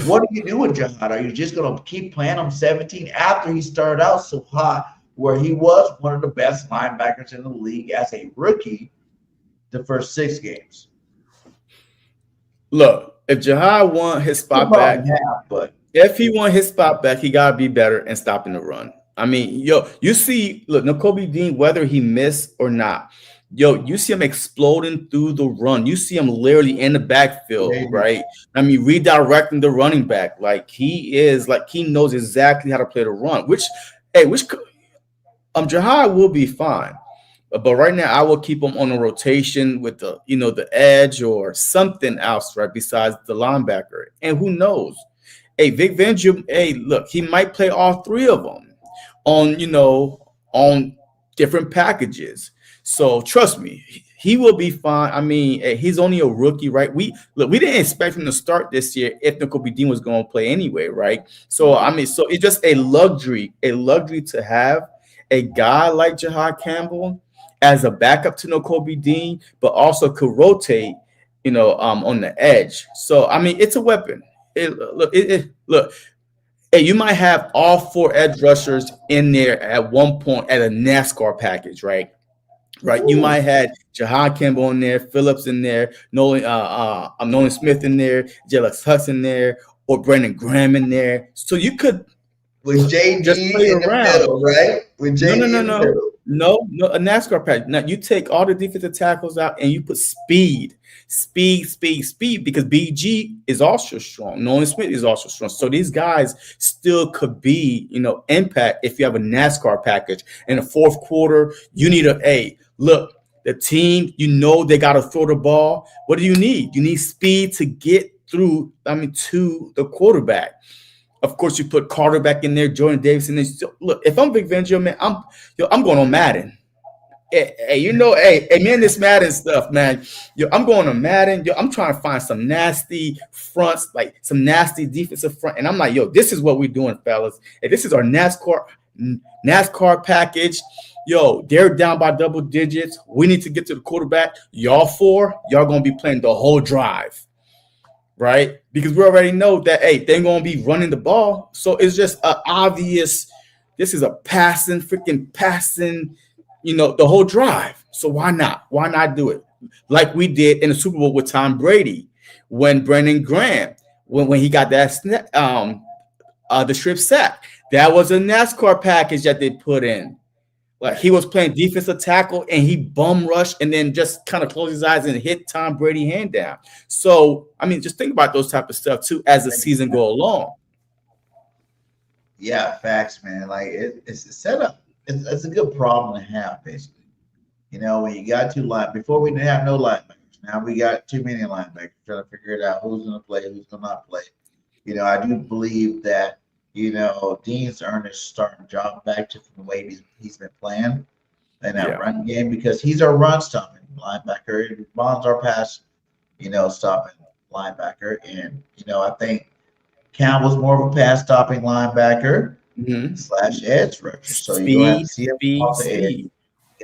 S1: What do you do with Jahan? Are you just going to keep playing him 17 after he started out so hot where he was one of the best linebackers in the league as a rookie the first 6 games.
S8: Look, if Jaire won his spot back,
S1: but
S8: if he won his spot back, he gotta be better in stopping the run. I mean, you see, look, Nakobe Dean, whether he missed or not, you see him exploding through the run. You see him literally in the backfield, right? I mean, redirecting the running back. Like he knows exactly how to play the run. Jaire will be fine. But right now, I will keep him on a rotation with the edge or something else, right? Besides the linebacker. And who knows? Hey, Vic Fangio, look, he might play all 3 of them on different packages. So trust me, he will be fine. I mean, he's only a rookie, right? We didn't expect him to start this year if Nakobe Dean was going to play anyway, right? So I mean, so it's just a luxury to have a guy like Jaire Campbell as a backup to Nakobe Dean, but also could rotate, on the edge. So I mean, it's a weapon. Look, hey, you might have all 4 edge rushers in there at one point at a NASCAR package, right? Right. Ooh. You might have Jaire Campbell in there, Phillips in there, Nolan Smith in there, Jaelan Phillips in there, or Brandon Graham in there. So you could
S1: with JD
S8: just play
S1: in
S8: around,
S1: the middle, right? With JD
S8: no, a NASCAR package. Now you take all the defensive tackles out and you put speed, because BG is also strong. Nolan Smith is also strong. So these guys still could be, impact if you have a NASCAR package. In the fourth quarter, you need look, the team, they got to throw the ball. What do you need? You need speed to get through, to the quarterback. Of course, you put Carter back in there, Jordan Davis in there. So, look, if I'm Vic Fangio, man, I'm going on Madden. Man, this Madden stuff, man. I'm going on Madden. I'm trying to find some nasty fronts, like some nasty defensive front. And I'm like, this is what we're doing, fellas. Hey, this is our NASCAR package. They're down by double digits. We need to get to the quarterback. Y'all going to be playing the whole drive. Right? Because we already know that, they're going to be running the ball. So it's just obvious. This is a passing, the whole drive. So why not? Why not do it? Like we did in the Super Bowl with Tom Brady when Brandon Graham, when he got that the strip sack. That was a NASCAR package that they put in. Like he was playing defensive tackle and he bum rushed and then just kind of closed his eyes and hit Tom Brady hand down. So, I mean, just think about those type of stuff too as the season go along.
S1: Yeah, facts, man. Like it's a setup. It's a good problem to have, basically. When you got 2 linebackers. Before we didn't have no linebackers. Now we got too many linebackers. Trying to figure it out who's going to play, who's going to not play. I do believe that Dean's earned his starting job back to the way he's been playing in that run game because he's our run stopping linebacker. Bond's our pass, stopping linebacker. And, I think Campbell's more of a pass stopping linebacker / edge rusher. So you're going to have to see him off the edge. You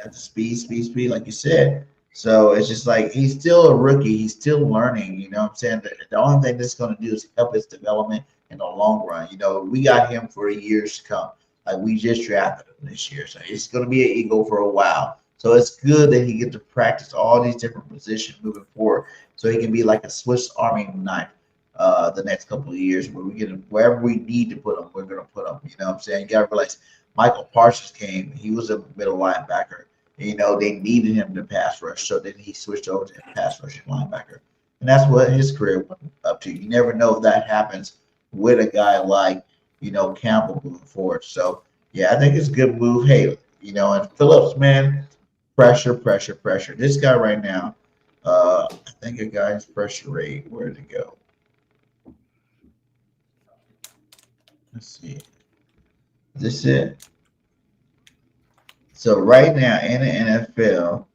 S1: got the speed, like you said. So it's just like he's still a rookie. He's still learning. You know what I'm saying? The only thing that's going to do is help his development in the long run. We got him for years to come. Like we just drafted him this year. So it's going to be an Eagle for a while. So it's good that he gets to practice all these different positions moving forward. So he can be like a Swiss Army knife the next couple of years where we get him wherever we need to put him, we're going to put him. You know what I'm saying? You got to realize Michael Parsons came. He was a middle linebacker. They needed him to pass rush. So then he switched over to pass rushing linebacker. And that's what his career went up to. You never know if that happens with a guy like, Campbell moving forward. So, yeah, I think it's a good move. Hey, and Phillips, man, pressure. This guy right now, I think a guy's pressure rate, where did it go? Let's see. Is this it? So right now in the NFL,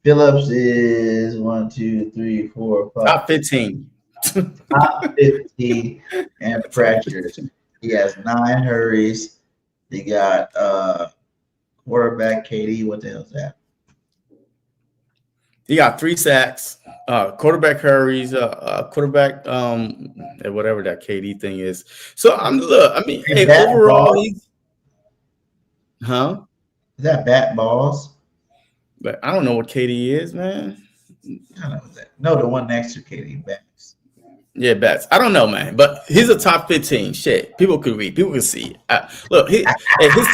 S1: Phillips is 1, 2, 3, 4, 5.
S8: Top 15.
S1: Top 15 and pressures. He has 9 hurries. He got quarterback KD. What the hell is that?
S8: He got 3 sacks, quarterback hurries, quarterback whatever that KD thing is. So overall, he's
S1: Is that bat balls?
S8: But I don't know what KD is, man.
S1: I don't know that. No, the one next to KD, bats.
S8: Yeah, bats. I don't know, man. But he's a top 15. Shit, people could read. People could see. Look, his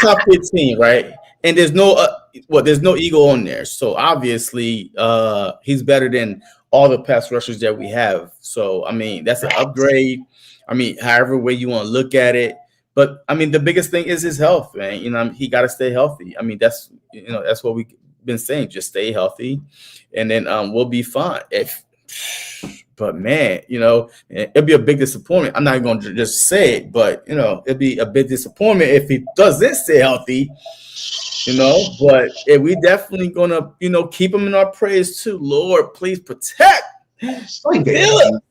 S8: top 15, right? And there's no there's no Eagle on there. So obviously, he's better than all the pass rushers that we have. So I mean, that's an upgrade. I mean, however way you want to look at it. But I mean, the biggest thing is his health, man. You know, he got to stay healthy. I mean, that's what we've been saying. Just stay healthy, and then we'll be fine. But man, it'd be a big disappointment. I'm not going to just say it, but it'd be a big disappointment if he doesn't stay healthy. But we definitely gonna keep him in our praise too. Lord, please protect Phillip.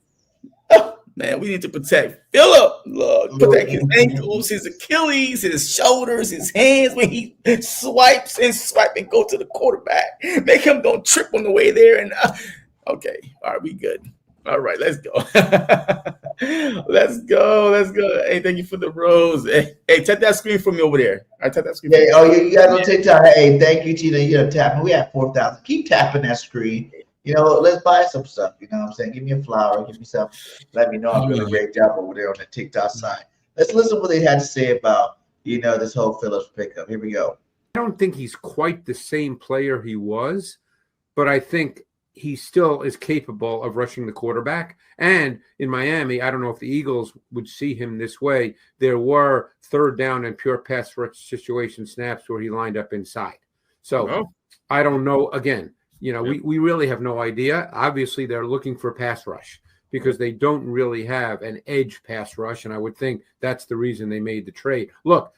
S8: Oh, man, we need to protect Phillip. Lord, protect his ankles, his Achilles, his shoulders, his hands when he swipes and go to the quarterback. Make him don't trip on the way there. And okay, all right, we good. All right, let's go. Let's go. Hey, thank you for the rose. Hey, tap that screen for me over there. I tap that screen.
S1: Hey, you guys on TikTok. Hey, thank you, Tina. You're tapping. We have 4,000. Keep tapping that screen. Let's buy some stuff. You know what I'm saying? Give me a flower. Give me something. Let me know I'm doing a great job over there on the TikTok side. Let's listen to what they had to say about, this whole Phillips pickup. Here we go.
S9: I don't think he's quite the same player he was, but I think he still is capable of rushing the quarterback. And in Miami, I don't know if the Eagles would see him this way. There were third down and pure pass rush situation snaps where he lined up inside. So I don't know. Again, we really have no idea. Obviously, they're looking for pass rush because they don't really have an edge pass rush. And I would think that's the reason they made the trade. Look,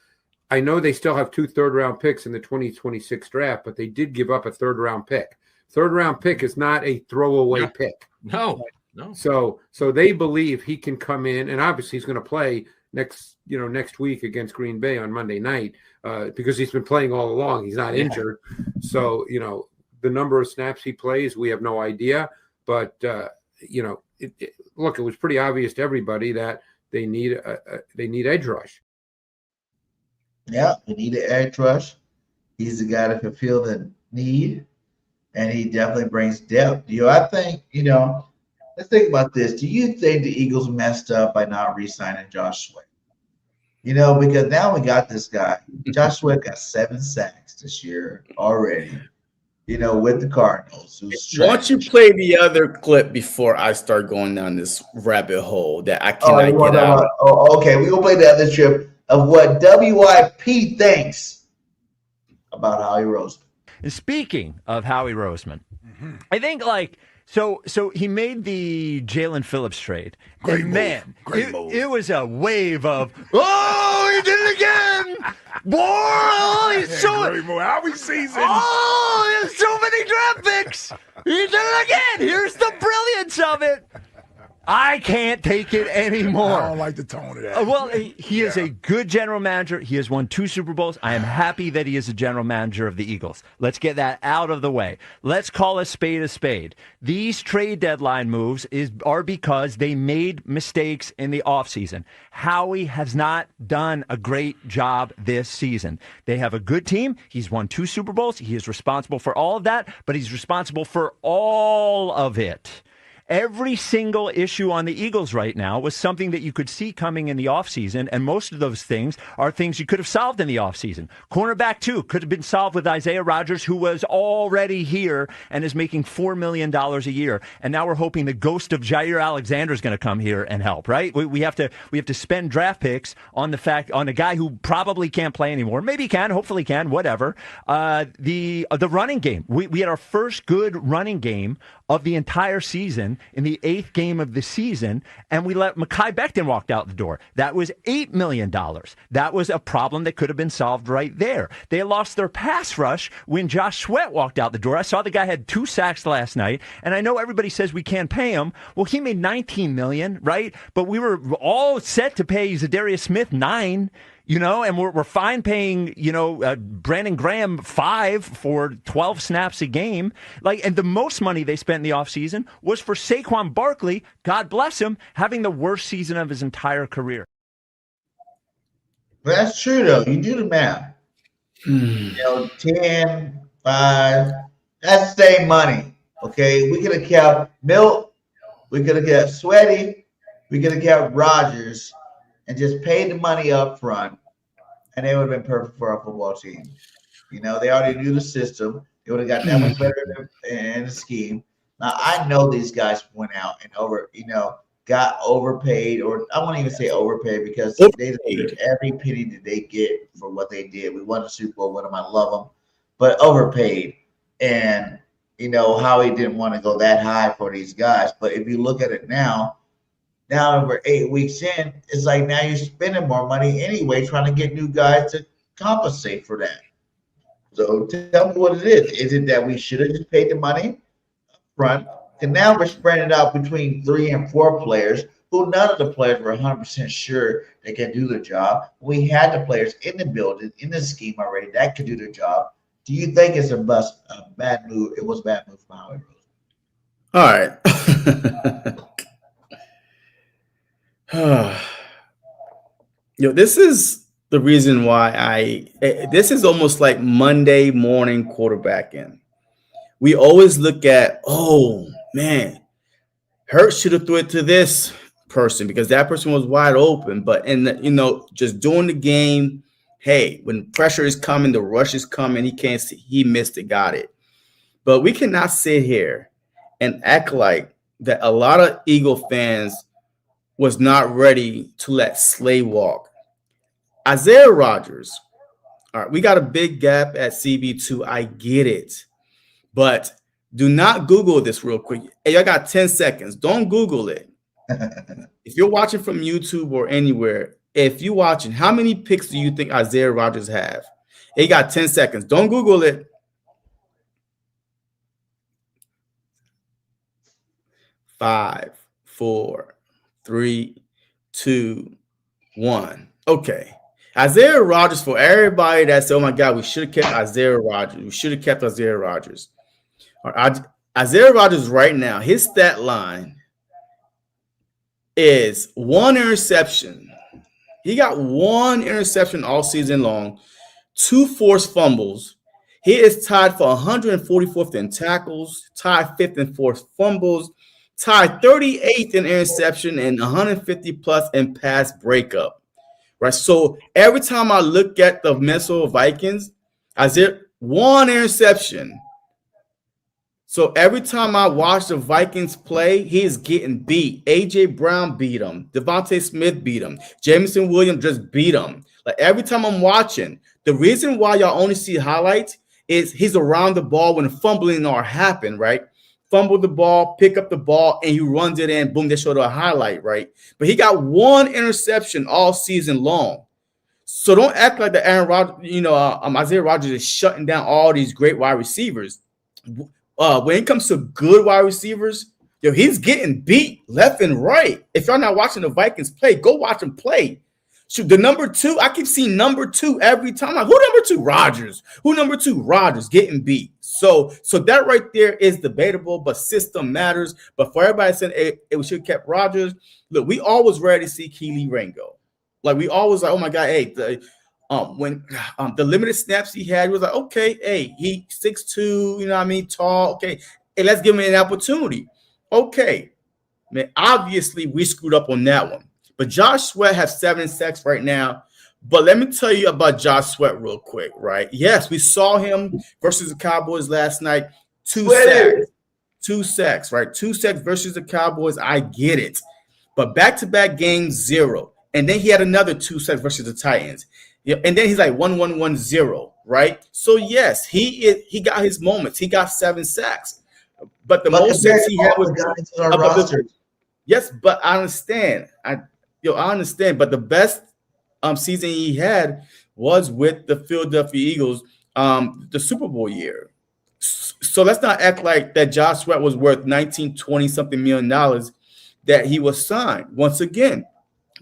S9: I know they still have 2 third-round picks in the 2026 draft, but they did give up a third-round pick. Third-round pick is not a throwaway pick.
S3: No.
S9: So they believe he can come in, and obviously he's going to play next week against Green Bay on Monday night because he's been playing all along. He's not injured. So, the number of snaps he plays, we have no idea. But, look, it was pretty obvious to everybody that they need edge rush.
S1: Yeah, they need an edge rush. He's the guy to fulfill the need. And he definitely brings depth. I think, let's think about this. Do you think the Eagles messed up by not re-signing Josh Sweat? Because now we got this guy. Josh Sweat got 7 sacks this year already, with the Cardinals.
S8: Why don't you play the other clip before I start going down this rabbit hole that I cannot get out?
S1: Okay. We're going to play the other strip of what WIP thinks about Howie Roseman.
S10: And speaking of Howie Roseman, I think so he made the Jaelan Phillips trade.
S3: Great
S10: and
S3: move.
S10: Man,
S3: Great move.
S10: It was a wave of, he did it again! Boy, he's so
S3: Great move. Howie season.
S10: there's so many draft picks! He did it again! Here's the brilliance of it! I can't take it anymore.
S3: I don't like the tone of that.
S10: Well, he is a good general manager. He has won 2 Super Bowls. I am happy that he is a general manager of the Eagles. Let's get that out of the way. Let's call a spade a spade. These trade deadline moves are because they made mistakes in the offseason. Howie has not done a great job this season. They have a good team. He's won 2 Super Bowls. He is responsible for all of that, but he's responsible for all of it. Every single issue on the Eagles right now was something that you could see coming in the offseason, and most of those things are things you could have solved in the offseason. Cornerback, too, could have been solved with Isaiah Rodgers, who was already here and is making $4 million a year. And now we're hoping the ghost of Jaire Alexander is going to come here and help, right? We have to spend draft picks on a guy who probably can't play anymore. Maybe he can, hopefully can, whatever. The running game. We had our first good running game of the entire season in the 8th game of the season, and we let Mekhi Becton walk out the door. That was $8 million. That was a problem that could have been solved right there. They lost their pass rush when Josh Sweat walked out the door. I saw the guy had 2 sacks last night, and I know everybody says we can't pay him. Well, he made $19 million, right? But we were all set to pay Zadarius Smith $9 million. And we're fine paying, Brandon Graham $5 for 12 snaps a game. And the most money they spent in the offseason was for Saquon Barkley, God bless him, having the worst season of his entire career.
S1: That's true, though. You do the math. You know, 10, 5, that's the same money. Okay, we could have kept Milt, we could have kept Sweaty, we could have kept Rogers, and just paid the money up front, and they would have been perfect for our football team. You know, they already knew the system. They would have got that much better in the scheme. Now I know these guys went out and got overpaid, or I won't even say overpaid because they deserve every penny that they get for what they did. We won the Super Bowl with them. I love them, but overpaid. And Howie didn't want to go that high for these guys. But if you look at it now we're 8 weeks in. It's like now you're spending more money anyway, trying to get new guys to compensate for that. So tell me what it is. Is it that we should have just paid the money up front? And now we're spreading it out between 3 and 4 players who none of the players were 100% sure they can do the job. We had the players in the building, in the scheme already that could do the job. Do you think it's a bad move? It was a bad move from Howie Roseman.
S8: All right. This is the reason why this is almost like Monday morning quarterbacking. We always look at, oh man, Hurts should have threw it to this person because that person was wide open. But just doing the game, hey, when pressure is coming, the rush is coming, he can't see, he missed it, got it. But we cannot sit here and act like that a lot of Eagle fans was not ready to let Slay walk. Isaiah Rodgers, all right, we got a big gap at CB2. I get it. But do not Google this real quick. Hey, I got 10 seconds. Don't Google it. If you're watching from YouTube or anywhere, if you're watching, how many picks do you think Isaiah Rodgers have? He got 10 seconds. Don't Google it. 5, 4, 3, 2, 1. Okay. Isaiah Rodgers, for everybody that said, oh my God, we should have kept Isaiah Rodgers. We should have kept Isaiah Rodgers. Isaiah Rodgers right now, his stat line is 1 interception. He got 1 interception all season long, 2 forced fumbles. He is tied for 144th in tackles, tied 5th in forced fumbles, tied 38th in interception, and 150 plus in pass breakup. Right. So every time I look at the Minnesota Vikings, Isaiah 1 interception. So every time I watch the Vikings play, he is getting beat. AJ Brown beat him. Devontae Smith beat him. Jameson Williams just beat him. Like every time I'm watching, the reason why y'all only see highlights is he's around the ball when fumbling or happen, right? Fumble the ball, pick up the ball, and he runs it in. Boom, they showed a highlight, right? But he got 1 interception all season long. So don't act like the Aaron Rodgers, Isaiah Rodgers is shutting down all these great wide receivers. When it comes to good wide receivers, he's getting beat left and right. If y'all not watching the Vikings play, go watch them play. Shoot, the number 2, I keep seeing number 2 every time. Like, who number 2? Rodgers. Who number 2? Rodgers getting beat. So that right there is debatable, but system matters. But for everybody saying we should have kept Rodgers, look, we always ready to see Keely Ringo. Like we always like, oh my God, hey, when the limited snaps he had, was like, okay, hey, he 6'2", tall. Okay, hey, let's give him an opportunity. Okay, man, obviously we screwed up on that one. But Josh Sweat has 7 sacks right now. But let me tell you about Josh Sweat real quick, right? Yes, we saw him versus the Cowboys last night. 2 sacks. 2 sacks, right? 2 sacks versus the Cowboys. I get it. But back-to-back games, 0. And then he had another 2 sacks versus the Titans. And then he's like 1-1-1-0, right? So, yes, he got his moments. He got 7 sacks. But the most sacks he had was guys on our roster. Yes, but I understand. I understand. But the best season he had was with the Philadelphia Eagles, the Super Bowl year. So let's not act like that Josh Sweat was worth $19-20-something million that he was signed. Once again,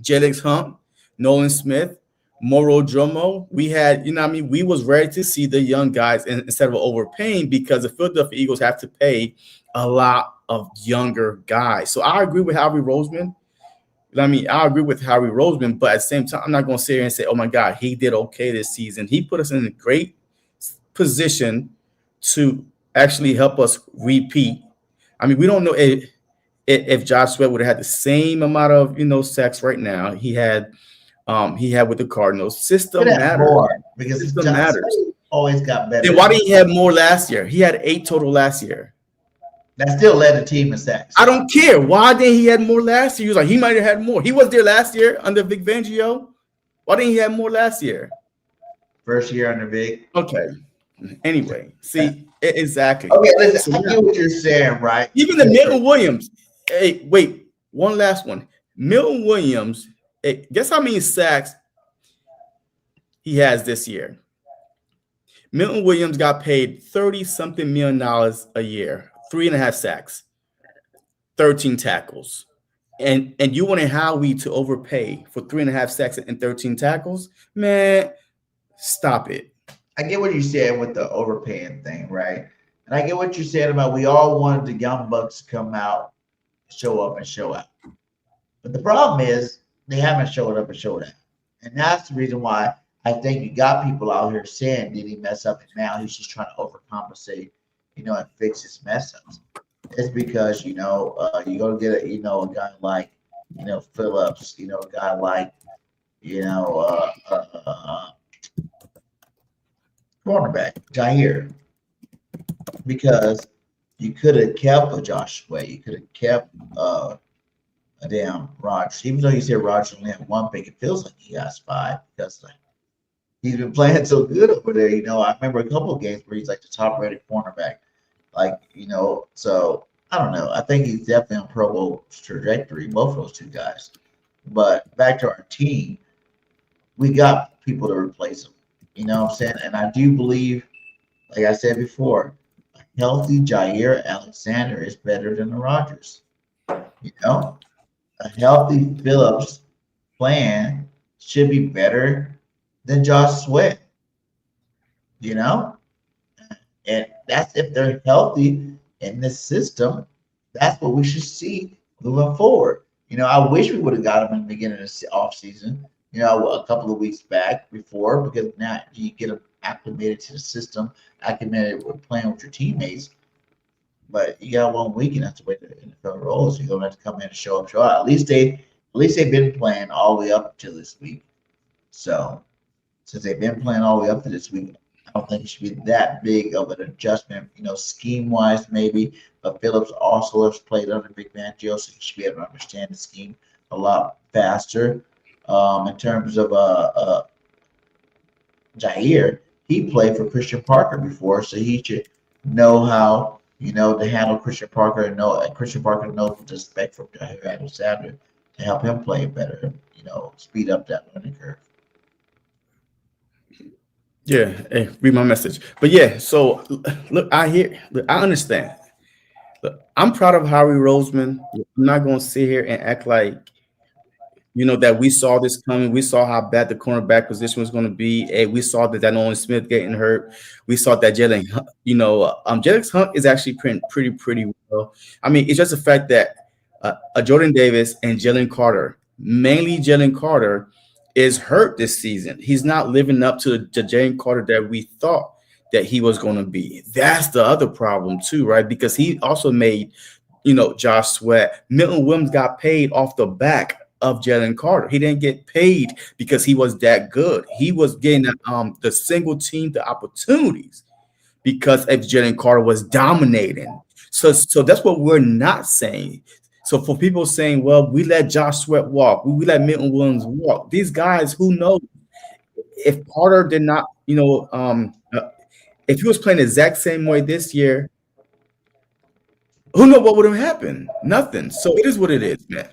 S8: Jelix Hunt, Nolan Smith, Moro Jomo, we had, we was ready to see the young guys instead of overpaying because the Philadelphia Eagles have to pay a lot of younger guys. So I agree with Howie Roseman. I mean, I agree with Howie Roseman, but at the same time, I'm not going to sit here and say, "Oh my God, he did okay this season." He put us in a great position to actually help us repeat. I mean, we don't know if Josh Sweat would have had the same amount of sacks right now. He had with the Cardinals. System matters.
S1: More because
S8: System matters.
S1: Always got better.
S8: Then why did he have more last year? He had 8 total last year.
S1: That still led the team in sacks.
S8: I don't care. Why didn't he have more last year? He was like, he might have had more. He was there last year under Vic Fangio. Why didn't he have more last year?
S1: First year under Vic.
S8: Okay. Anyway, see, exactly.
S1: Okay, listen, I get what you're saying, right?
S8: Even the Milton Williams. Hey, wait, one last one. Milton Williams, guess how many sacks he has this year? Milton Williams got paid $30-something million a year, 3.5 sacks, 13 tackles. And you wanted Howie to overpay for 3.5 sacks and 13 tackles? Man, stop it.
S1: I get what you said with the overpaying thing, right? And I get what you said about we all wanted the young bucks to come out, show up and show out. But the problem is they haven't showed up and showed out. And that's the reason why I think you got people out here saying, did he mess up? And now he's just trying to overcompensate, and fix his mess ups. It's because, you're going to get a guy like, Phillips, a guy like, cornerback, Jaire. Because you could have kept a Josh Sweat. You could have kept a damn Rodgers. Even though you said Rodgers only had 1 pick, it feels like he has 5 because he's been playing so good over there. I remember a couple of games where he's like the top-rated cornerback. So I don't know. I think he's definitely on Pro Bowl trajectory, both of those two guys. But back to our team, we got people to replace them. You know what I'm saying? And I do believe, like I said before, a healthy Jaire Alexander is better than the Rodgers. A healthy Phillips plan should be better than Josh Sweat. And that's if they're healthy in this system. That's what we should see moving forward. I wish we would have got him in the beginning of the offseason, a couple of weeks back before, because now you get them acclimated to the system, acclimated with playing with your teammates. But you got 1 week, and that's the way the NFL rolls. You're gonna have to come in and show up, show out. At least they've been playing all the way up to this week. So since they've been playing all the way up to this week, I don't think it should be that big of an adjustment, scheme-wise maybe. But Phillips also has played under Big Fangio, so he should be able to understand the scheme a lot faster. In terms of Jaire, he played for Christian Parker before, so he should know how, to handle Christian Parker and Christian Parker knows what to expect from Jaire Alexander to help him play better, speed up that learning curve.
S8: Yeah, hey, read my message. But yeah, so look, I understand. Look, I'm proud of Howie Roseman. I'm not going to sit here and act like, that we saw this coming. We saw how bad the cornerback position was going to be. Hey, we saw that Nolan Smith getting hurt. We saw that Jaelan, Jaelan Hunt is actually pretty well. I mean, it's just the fact that Jordan Davis and Jalen Carter, mainly Jalen Carter, is hurt this season. He's not living up to the Jalen Carter that we thought that he was going to be. That's the other problem too, right? Because he also made, Josh Sweat. Milton Williams got paid off the back of Jalen Carter. He didn't get paid because he was that good. He was getting the single team the opportunities because if Jalen Carter was dominating. So that's what we're not saying. So for people saying, well, we let Josh Sweat walk, we let Milton Williams walk. These guys, who knows if Carter did not, if he was playing the exact same way this year, who knows what would have happened? Nothing. So it is what it is, man.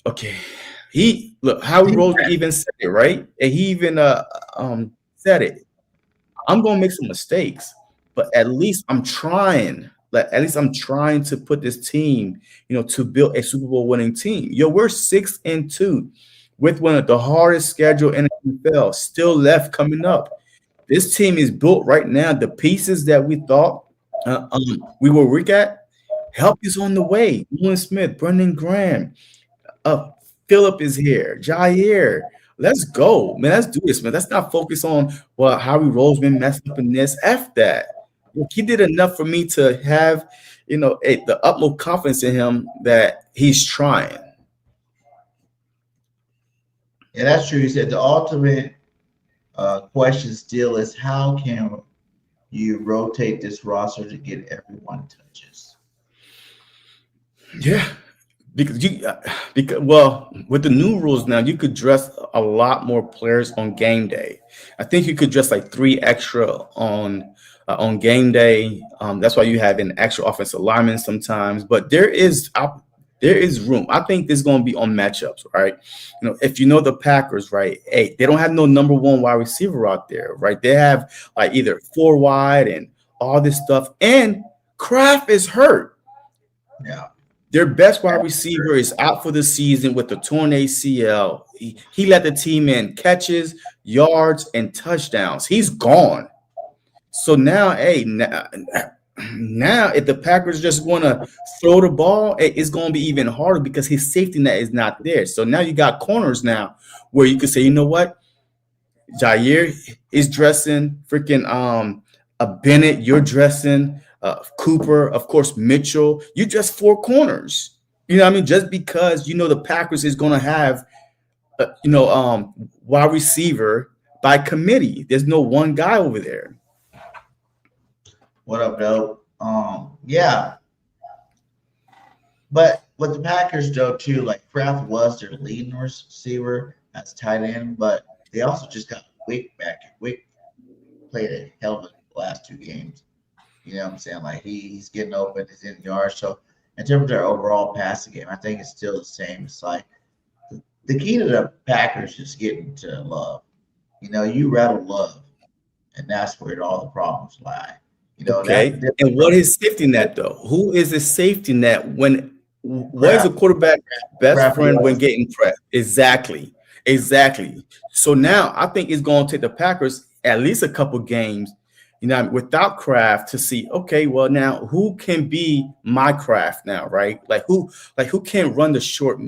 S8: Okay. Howie Roseman even said it, right? And he even said it. I'm gonna make some mistakes, but at least I'm trying. At least I'm trying to put this team, to build a Super Bowl winning team. We're 6-2 with one of the hardest schedule in the NFL still left coming up. This team is built right now. The pieces that we thought we were weak at, Help is on the way. Lewin Smith, Brendan Graham, Phillip is here. Jaire. Let's go, man. Let's do this, man. Let's not focus on Howie Roseman messed up in this. F that. Look, he did enough for me to have, the utmost confidence in him that he's trying.
S1: Yeah, that's true. He said the ultimate question still is how can you rotate this roster to get everyone touches?
S8: Yeah, because with the new rules now, you could dress a lot more players on game day. I think you could dress like 3 extra on game day. That's why you have an extra offensive lineman sometimes. But there is room. I think this is going to be on matchups, right? If you know the Packers, right? Hey, they don't have no number 1 wide receiver out there, right? They have like either 4 wide and all this stuff. And Kraft is hurt.
S1: Yeah.
S8: Their best wide receiver is out for the season with a torn ACL. He led the team in catches, yards, and touchdowns. He's gone. So now, now if the Packers just want to throw the ball, it's going to be even harder because his safety net is not there. So now you got corners now where you can say, you know what? Jaire is dressing freaking Bennett. You're dressing Cooper, of course, Mitchell. You dress 4 corners. You know what I mean? Just because the Packers is going to have, wide receiver by committee. There's no one guy over there.
S1: What up, dope? Yeah. But with the Packers, though, too, like Kraft was their leading receiver as tight end, but they also just got Wick back. Wick played a hell of the last 2 games. You know what I'm saying? Like he's getting open, he's in yards. So in terms of their overall passing game, I think it's still the same. It's like the key to the Packers is getting to Love. You rattle Love, and that's where all the problems lie.
S8: Okay. And what is safety net though? Who is a safety net what is a quarterback best friend when getting pressed? Exactly. So now I think it's going to take the Packers at least a couple games, without Kraft to see, okay, well now who can be my Kraft now, right? Like who can run the short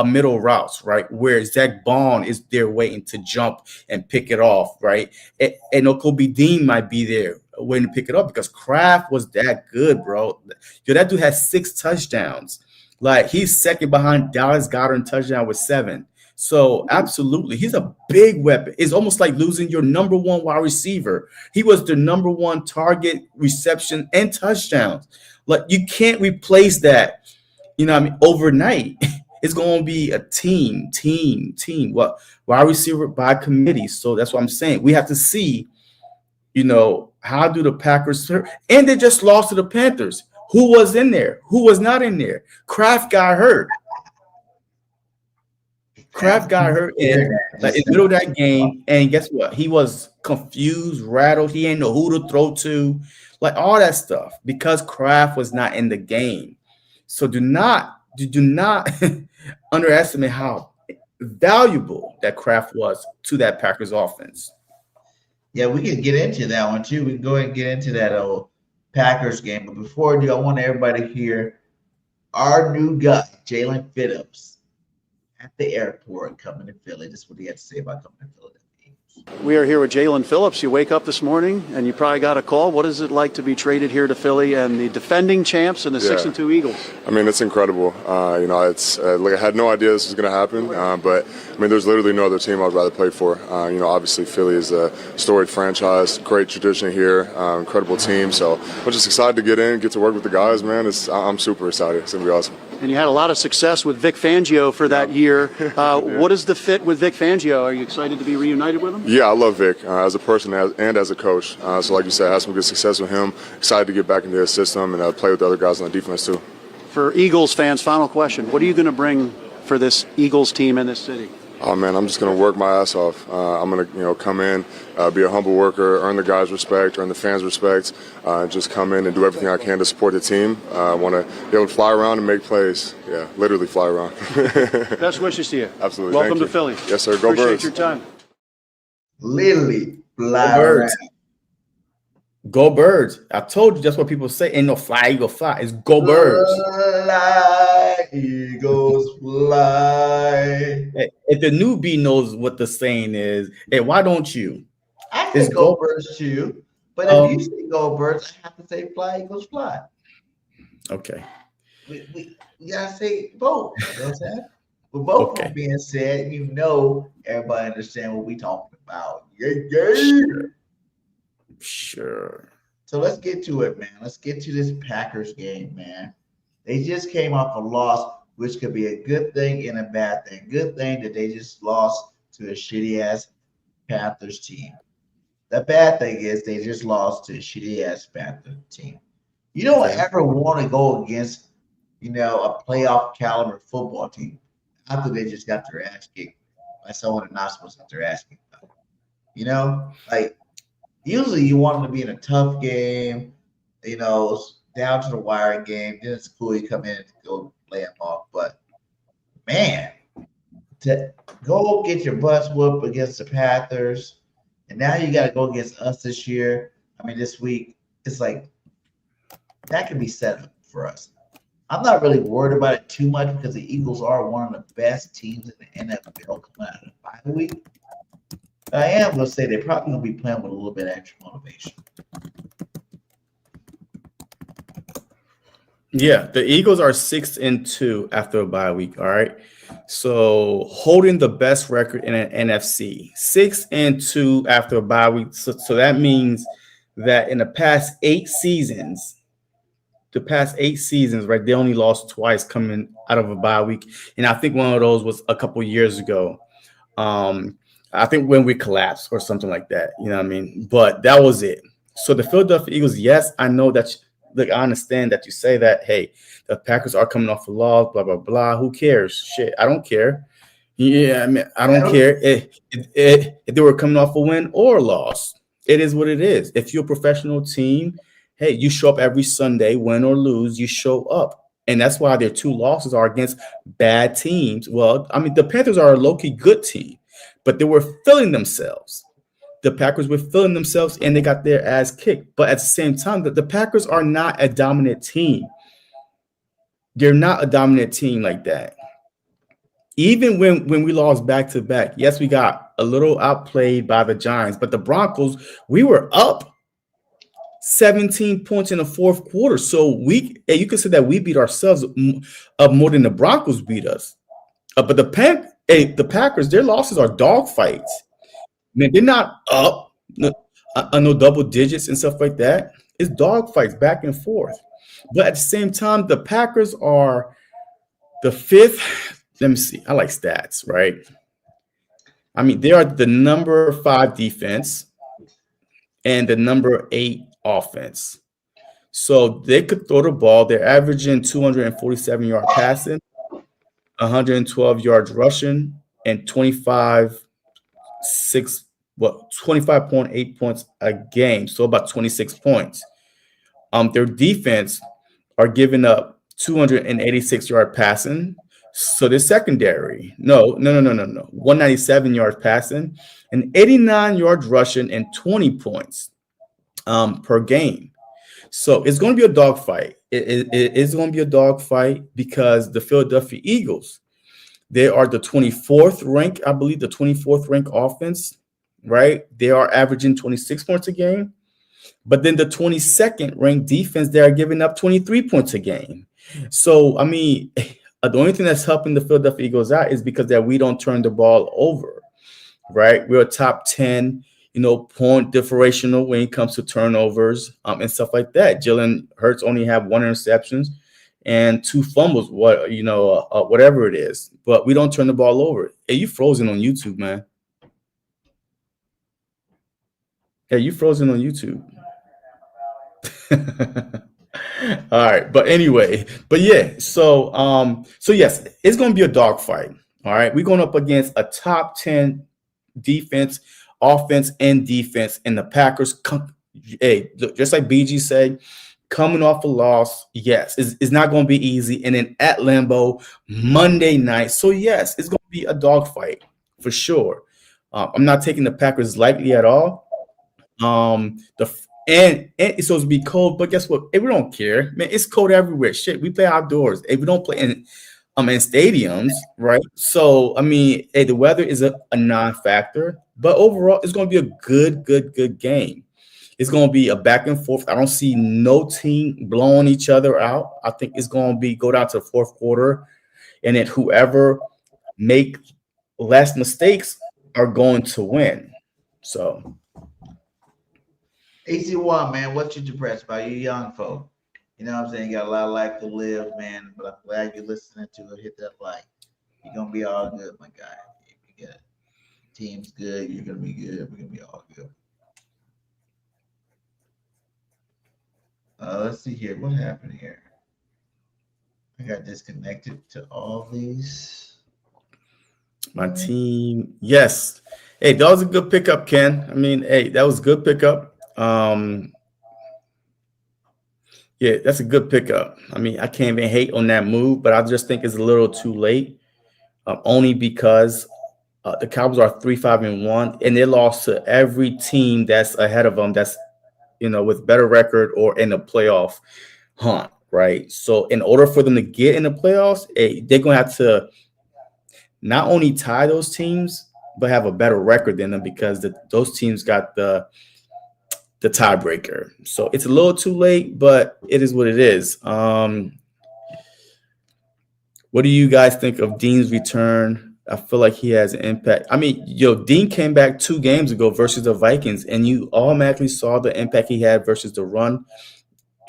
S8: middle routes, right? Where Zach Bond is there waiting to jump and pick it off, right? And Okobe Dean might be there waiting to pick it up because Kraft was that good, bro. That dude has 6 touchdowns. Like he's second behind Dallas Goedert in touchdown with 7. So absolutely, he's a big weapon. It's almost like losing your number 1 wide receiver. He was the number 1 target, reception, and touchdowns. Like you can't replace that, overnight. It's going to be a team. What wide receiver by committee. So that's what I'm saying. We have to see, how do the Packers serve? And they just lost to the Panthers. Who was in there? Who was not in there? Kraft got hurt. In the middle of that game, and guess what? He was confused, rattled. He didn't know who to throw to, like all that stuff because Kraft was not in the game. So do not underestimate how valuable that Kraft was to that Packers offense.
S1: Yeah, we can get into that one too. We can go ahead and get into that old Packers game. But before I do, I want everybody to hear our new guy, Jaelan Phillips, at the airport coming to Philly. This is what he had to say about coming to Philadelphia.
S11: We are here with Jaelan Phillips. You wake up this morning and you probably got a call. What is it like to be traded here to Philly and the defending champs and the 6-2 Eagles?
S12: I mean, it's incredible. It's like I had no idea this was going to happen, but I mean, there's literally no other team I'd rather play for. Obviously Philly is a storied franchise, great tradition here, incredible team. So I'm just excited to get in, get to work with the guys, man. I'm super excited. It's going to be awesome.
S11: And you had a lot of success with Vic Fangio for that year. What is the fit with Vic Fangio? Are you excited to be reunited with him?
S12: Yeah, I love Vic as a person and as a coach. So like you said, I had some good success with him. Excited to get back into his system and play with the other guys on the defense too. For Eagles fans, final question. What are you going to bring for this Eagles team in this city? Oh, man, I'm just going to work my ass off. I'm going to, come in, be a humble worker, earn the guys' respect, earn the fans' respect, just come in and do everything I can to support the team. I want to be able to fly around and make plays. Yeah, literally fly around.
S11: Best wishes to you.
S12: Absolutely.
S11: Welcome to Philly.
S12: Yes, sir. Go
S11: Appreciate
S12: Birds.
S11: your time.
S1: Literally fly around.
S8: Go Birds. I told you that's what people say. Ain't no fly, eagle, fly. It's go Birds.
S1: Fly, Eagles, fly.
S8: Hey, if the newbie knows what the saying is, hey, why don't you?
S1: I say go Birds too, but if you say go Birds, I have to say fly, Eagles, fly.
S8: Okay.
S1: We gotta say both. You know what I'm saying? With both being said, everybody understand what we talking about. Yeah.
S8: Sure.
S1: So let's get to it, man. Let's get to this Packers game, man. They just came off a loss, which could be a good thing and a bad thing. Good thing that they just lost to a shitty-ass Panthers team. The bad thing is they just lost to a shitty-ass Panthers team. You don't ever want to go against, a playoff caliber football team after they just got their ass kicked by someone that's not supposed to have their ass kicked. Usually you want them to be in a tough game, down to the wire game. Then it's cool you come in and go play them off. But, man, to go get your butts whooped against the Panthers, and now you got to go against us this week, it's like that could be set up for us. I'm not really worried about it too much because the Eagles are one of the best teams in the NFL coming out of the bye week. But I am going to say they're probably going to be playing with a little bit extra motivation.
S8: Yeah, the Eagles are 6-2 after a bye week. All right. So holding the best record in an NFC, 6-2 after a bye week. So that means that in the past 8 seasons, right, they only lost twice coming out of a bye week. And I think one of those was a couple years ago. I think when we collapsed or something like that, you know what I mean? But that was it. So the Philadelphia Eagles, yes, I know that. Look, I understand that you say that, hey, the Packers are coming off a loss, blah, blah, blah. Who cares? Shit, I don't care. Yeah, I mean, I don't care if they were coming off a win or a loss. It is what it is. If you're a professional team, hey, you show up every Sunday, win or lose, you show up. And that's why their 2 losses are against bad teams. Well, I mean, the Panthers are a low-key good team, but they were filling themselves. The Packers were filling themselves and they got their ass kicked. But at the same time, the Packers are not a dominant team. They're not a dominant team like that. Even when we lost back-to-back, yes, we got a little outplayed by the Giants, but the Broncos, we were up 17 points in the fourth quarter. So you could say that we beat ourselves up more than the Broncos beat us. But the Packers, their losses are dogfights. Man, they're not up, no double digits and stuff like that. It's dogfights back and forth. But at the same time, the Packers are the 5th. Let me see. I like stats, right? I mean, they are the number 5 defense and the number 8 offense. So they could throw the ball. They're averaging 247 yard passing, 112 yards rushing, and 25.8 points a game. So about 26 points. Their defense are giving up 286 yard passing. So the secondary, no, 197 yards passing and 89 yards rushing and 20 points per game. So it's going to be a dogfight. It is going to be a dogfight because the Philadelphia Eagles, they are the 24th rank, I believe, the 24th rank offense, right? They are averaging 26 points a game. But then the 22nd ranked defense, they are giving up 23 points a game. So, I mean, the only thing that's helping the Philadelphia Eagles out is because that we don't turn the ball over, right? We're a top 10, point differential when it comes to turnovers and stuff like that. Jalen Hurts only have 1 interception and 2 fumbles, whatever it is. But we don't turn the ball over. Hey, you frozen on YouTube, man. Hey, you frozen on YouTube. All right, but anyway, so yes, it's going to be a dogfight. All right, we're going up against a top 10 defense, offense, and defense, and the Packers. Hey, just like BG said, coming off a loss, yes, it's not going to be easy, and then at Lambeau Monday night. So yes, it's going to be a dogfight for sure. I'm not taking the Packers lightly at all. And it's supposed to be cold, but guess what? Hey, we don't care, man. It's cold everywhere. Shit, we play outdoors. Hey, we don't play in stadiums, right? So I mean, hey, the weather is a non-factor, but overall, it's going to be a good game. It's going to be a back and forth. I don't see no team blowing each other out. I think it's going to be go down to the fourth quarter, and then whoever make less mistakes are going to win. So.
S1: AC1, man, what you depressed by? You young folk. You know what I'm saying? You got a lot of life to live, man. But I'm glad you're listening to it. Hit that like. You're going to be all good, my guy. You get it. Team's good. You're going to be good. We're going to be all good. Let's see here. What happened here? I got disconnected to all these.
S8: My team. Yes. Hey, that was a good pickup, Ken. I mean, hey, that was a good pickup. Yeah, that's a good pickup. I mean, I can't even hate on that move, but I just think it's a little too late. Only because the Cowboys are 3-5-1, and they lost to every team that's ahead of them. That's with better record or in the playoff hunt, right? So, in order for them to get in the playoffs, they're gonna have to not only tie those teams, but have a better record than them because those teams got the tiebreaker. So it's a little too late, but it is what it is. What do you guys think of Dean's return? I feel like he has an impact. I mean, Dean came back 2 games ago versus the Vikings, and you automatically saw the impact he had versus the run.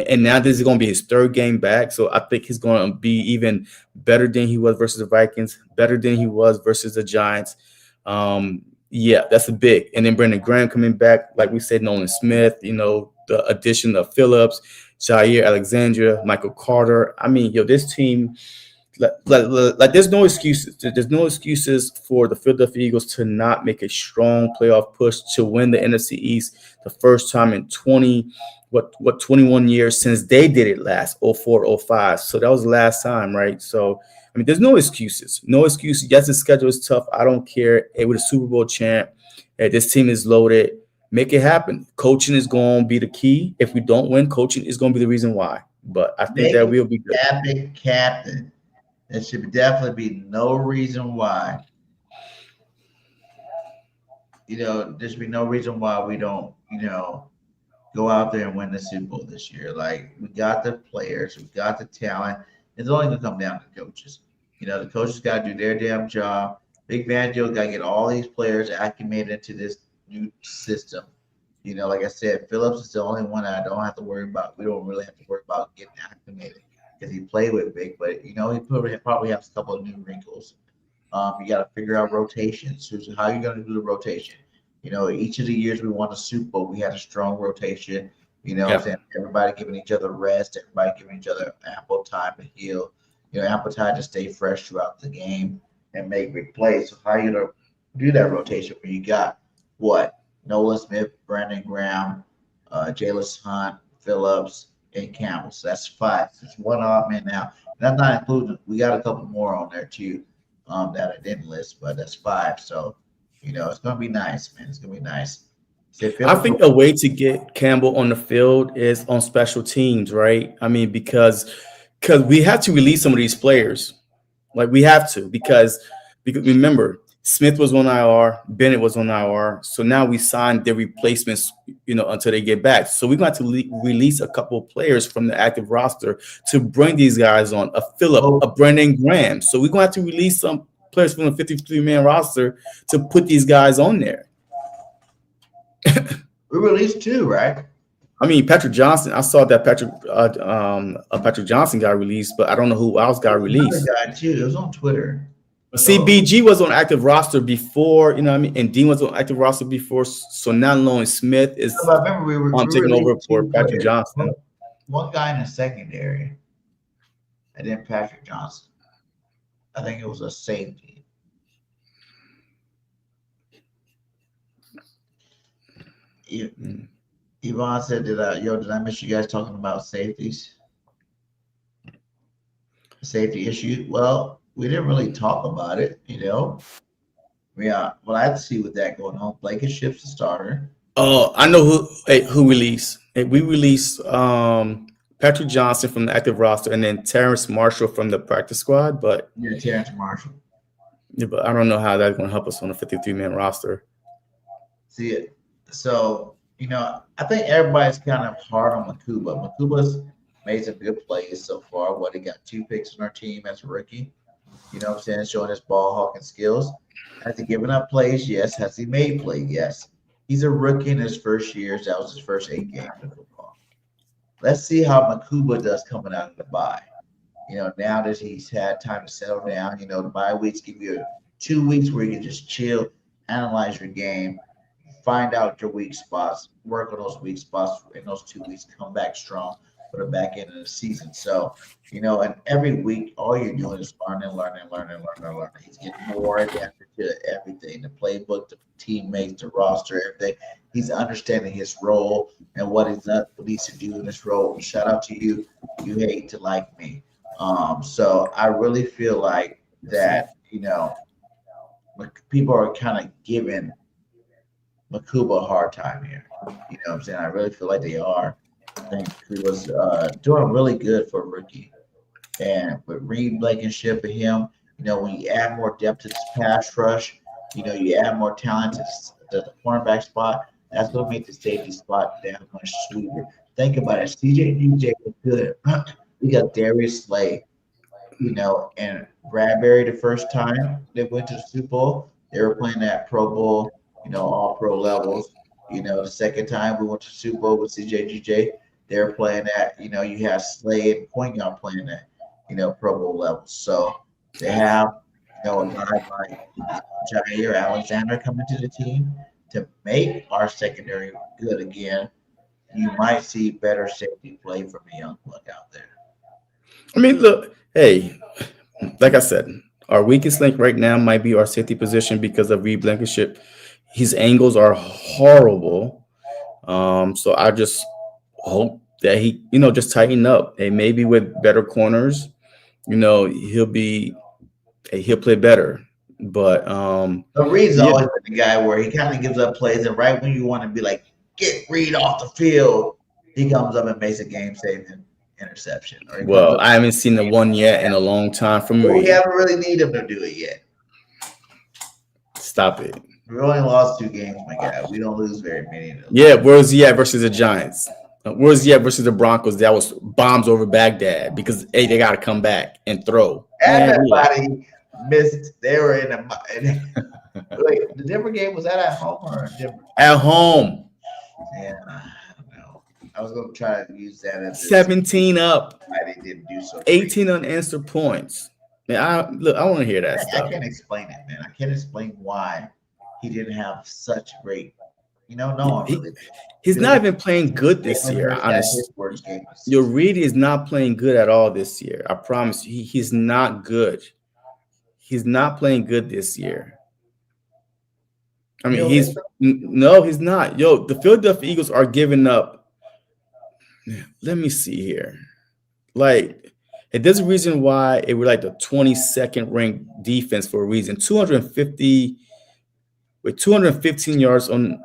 S8: And now this is going to be his 3rd game back. So I think he's going to be even better than he was versus the Vikings, better than he was versus the Giants. Yeah, that's a big. And then Brandon Graham coming back, like we said, Nolan Smith, the addition of Phillips, Jaire Alexander, Michael Carter. I mean, this team, like there's no excuses. There's no excuses for the Philadelphia Eagles to not make a strong playoff push to win the NFC East the first time in 21 years since they did it last, 04-05. So that was the last time, right? So I mean, there's no excuses. No excuses. Yes, the schedule is tough. I don't care. Hey, we're the Super Bowl champ. Hey, this team is loaded. Make it happen. Coaching is going to be the key. If we don't win, coaching is going to be the reason why. But I think that we'll be good.
S1: Captain. There should definitely be no reason why. There should be no reason why we don't, go out there and win the Super Bowl this year. Like, we got the players. We got the talent. It's only going to come down to coaches. The coaches got to do their damn job. Big Fangio got to get all these players acclimated into this new system. Like I said, Phillips is the only one I don't have to worry about. We don't really have to worry about getting acclimated because he played with Big, but he probably has a couple of new wrinkles. You got to figure out rotations. How are you going to do the rotation? Each of the years we won the Super Bowl, we had a strong rotation. Everybody giving each other rest, everybody giving each other ample time to heal, ample time to stay fresh throughout the game and make big plays. So how are you going to do that rotation when you got Nolan Smith, Brandon Graham, Jameis Hunt, Phillips, and Campbell? So that's 5. So it's 1 odd man now. That's not including, we got a couple more on there too that I didn't list, but that's 5. So, it's going to be nice, man. It's going to be nice.
S8: I think a way to get Campbell on the field is on special teams, right? I mean, because we have to release some of these players. Like, we have to because remember, Smith was on IR, Bennett was on IR. So now we signed their replacements, until they get back. So we're going to have to release a couple of players from the active roster to bring these guys on, a Phillip, a Brandon Graham. So we're going to have to release some players from the 53-man roster to put these guys on there.
S1: We released 2, right?
S8: I mean, Patrick Johnson. I saw that Patrick Johnson got released, but I don't know who else got released.
S1: Guy too. It was on Twitter.
S8: But CBG was on active roster before, and Dean was on active roster before. So now Nolan Smith is taking over for Patrick Johnson.
S1: One guy in the secondary, and then Patrick Johnson. I think it was a safety. Yvonne said, did I miss you guys talking about safeties? Safety issue? Well, we didn't really talk about it, Yeah. Well, I had to see with that going on. Blankenship's the starter.
S8: Oh, I know who released. We released Patrick Johnson from the active roster and then Terrence Marshall from the practice squad. But
S1: yeah, Terrence Marshall.
S8: Yeah, but I don't know how that's going to help us on a 53-man roster.
S1: See it. So, I think everybody's kind of hard on Makuba. Makuba's made some good plays so far. He got 2 picks on our team as a rookie. You know what I'm saying? Showing his ball hawking skills. Has he given up plays? Yes. Has he made plays? Yes. He's a rookie in his first years. That was his first 8 games of football. Let's see how Makuba does coming out of the bye. Now that he's had time to settle down, the bye weeks give you 2 weeks where you can just chill, analyze your game, find out your weak spots, work on those weak spots in those 2 weeks, come back strong for the back end of the season. So, and every week, all you're doing is learning. He's getting more adapted to everything, the playbook, the teammates, the roster, everything. He's understanding his role and what he needs to do in this role. Shout out to you. You hate to like me. So I really feel like that, people are kind of giving Makuba a hard time here. You know what I'm saying? I really feel like they are. I think he was doing really good for a rookie. And with Reed Blankenship and him, when you add more depth to this pass rush, you add more talent to the cornerback spot, that's going to make the safety spot that much sweeter. Think about it. DJ was good. We got Darius Slay, and Bradbury the first time they went to the Super Bowl. They were playing at Pro Bowl, all pro levels. The second time we went to Super Bowl with CJGJ, they were playing at, you have Slay and Poignant playing at, Pro Bowl levels. So they have, a guy like Jaire Alexander coming to the team to make our secondary good again. You might see better safety play from a young buck out there.
S8: I mean, look, hey, like I said, our weakest link right now might be our safety position because of Reed Blankenship. His angles are horrible. So I just hope that he, just tighten up. And maybe with better corners, he'll play better. But
S1: Reed's always been the guy where he kind of gives up plays, and right when you want to be like, get Reed off the field, he comes up and makes a game-saving interception.
S8: Well, I haven't seen the one yet in a long time from Reed.
S1: We haven't really need him to do it yet.
S8: Stop it.
S1: We only lost 2 games, my guy. We don't lose very many of those.
S8: Yeah, where's he at versus the Giants? Where's he at versus the Broncos? That was bombs over Baghdad because hey, they got to come back and throw.
S1: Everybody missed. They were in a. Wait, the Denver game, was that at home or Denver?
S8: At home.
S1: Yeah, I don't know. I was going to try to use that as
S8: 17 up.
S1: They didn't do so.
S8: 18 unanswered points. Man, I want to hear that stuff.
S1: I can't explain it, man. I can't explain why he didn't have such great. No one really.
S8: He's not even playing good this year. Honestly, your Reed is not playing good at all this year. I promise you, he's not good. He's not playing good this year. I mean, he's not. Yo, the Philadelphia Eagles are giving up. Let me see here. Like, there's a reason why it was like the 22nd ranked defense for a reason. 250 with 215 yards on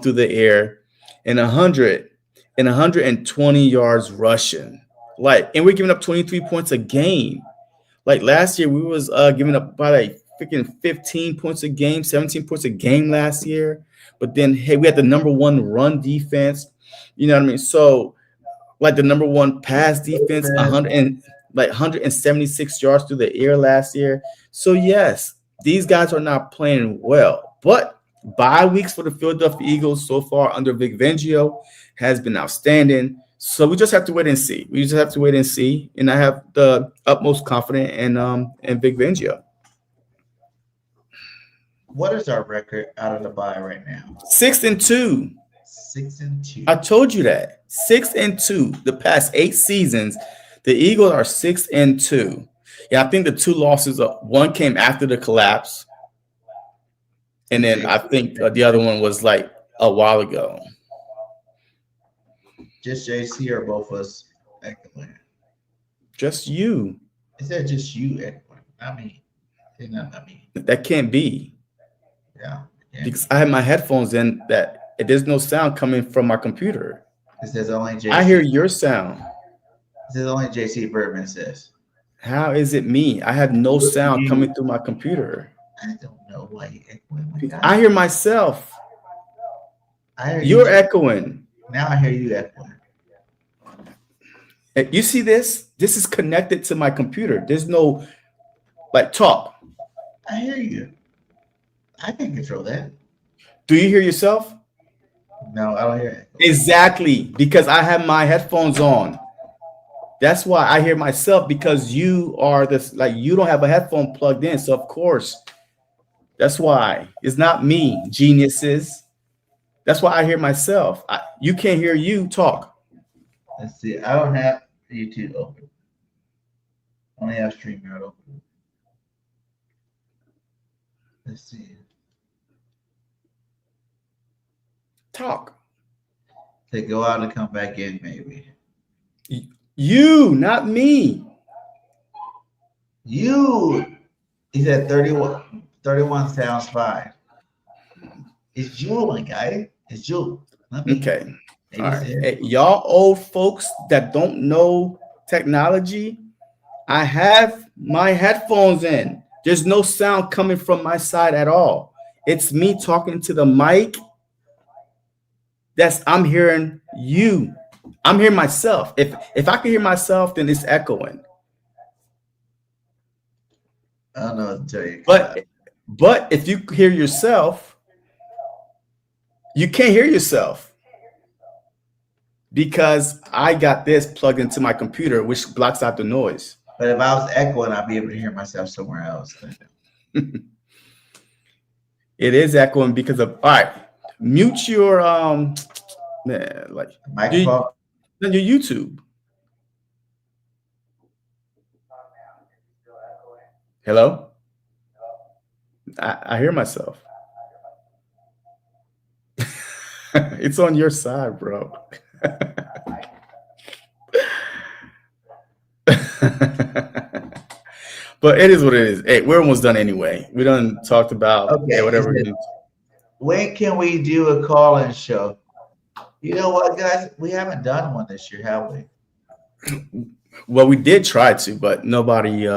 S8: through the air and 120 yards rushing. Like, and we're giving up 23 points a game. Like last year, we was giving up by like freaking 15 points a game, 17 points a game last year. But then, hey, we had the number 1 run defense. You know what I mean? So, like the number 1 pass defense, 176 yards through the air last year. So yes, these guys are not playing well, but bye weeks for the Philadelphia Eagles so far under Vic Fangio has been outstanding. So we just have to wait and see. And I have the utmost confidence in Vic Fangio.
S1: What is our record out of the bye right now?
S8: 6-2.
S1: 6-2.
S8: I told you that. 6-2. The past 8 seasons, the Eagles are 6-2. Yeah, I think the 2 losses, one came after the collapse. And then I think the other one was like a while ago.
S1: Just JC or both of us?
S8: Just you.
S1: Is that just you? I mean,
S8: that can't be.
S1: Yeah.
S8: Because I have my headphones in that there's no sound coming from my computer.
S1: It says only JC.
S8: I hear your sound.
S1: It says only JC Birdman says.
S8: How is it me? I have no sound coming through my computer.
S1: I don't know why you echoing.
S8: I hear myself.
S1: I hear
S8: You're echoing.
S1: Now I hear you echoing.
S8: You see this? This is connected to my computer. There's no like talk.
S1: I hear you. I can control that.
S8: Do you hear yourself?
S1: No, I don't hear it.
S8: Exactly, because I have my headphones on. That's why I hear myself, because you are this, like, you don't have a headphone plugged in. So of course, that's why it's not me, geniuses. That's why I hear myself. You can't hear you talk.
S1: Let's see. I don't have YouTube open. I only have StreamYard open. Let's see.
S8: Talk.
S1: They go out and come back in, maybe.
S8: You, not me.
S1: You. He said 31 sounds fine. It's you, my guy. It's you.
S8: Okay. All right. Hey, y'all old folks that don't know technology, I have my headphones in. There's no sound coming from my side at all. It's me talking to the mic. I'm hearing you. I'm hearing myself. If I can hear myself, then it's echoing.
S1: I don't know what to tell you.
S8: But if you hear yourself, you can't hear yourself, because I got this plugged into my computer, which blocks out the noise.
S1: But if I was echoing, I'd be able to hear myself somewhere else.
S8: It is echoing because of, all right, mute your
S1: microphone.
S8: Your YouTube. Hello? I hear myself. It's on your side, bro. But it is what it is. Hey, we're almost done anyway. We done talked about whatever.
S1: When can we do a call-in show? You know what, guys? We haven't done one this year, have we?
S8: Well, we did try to, but nobody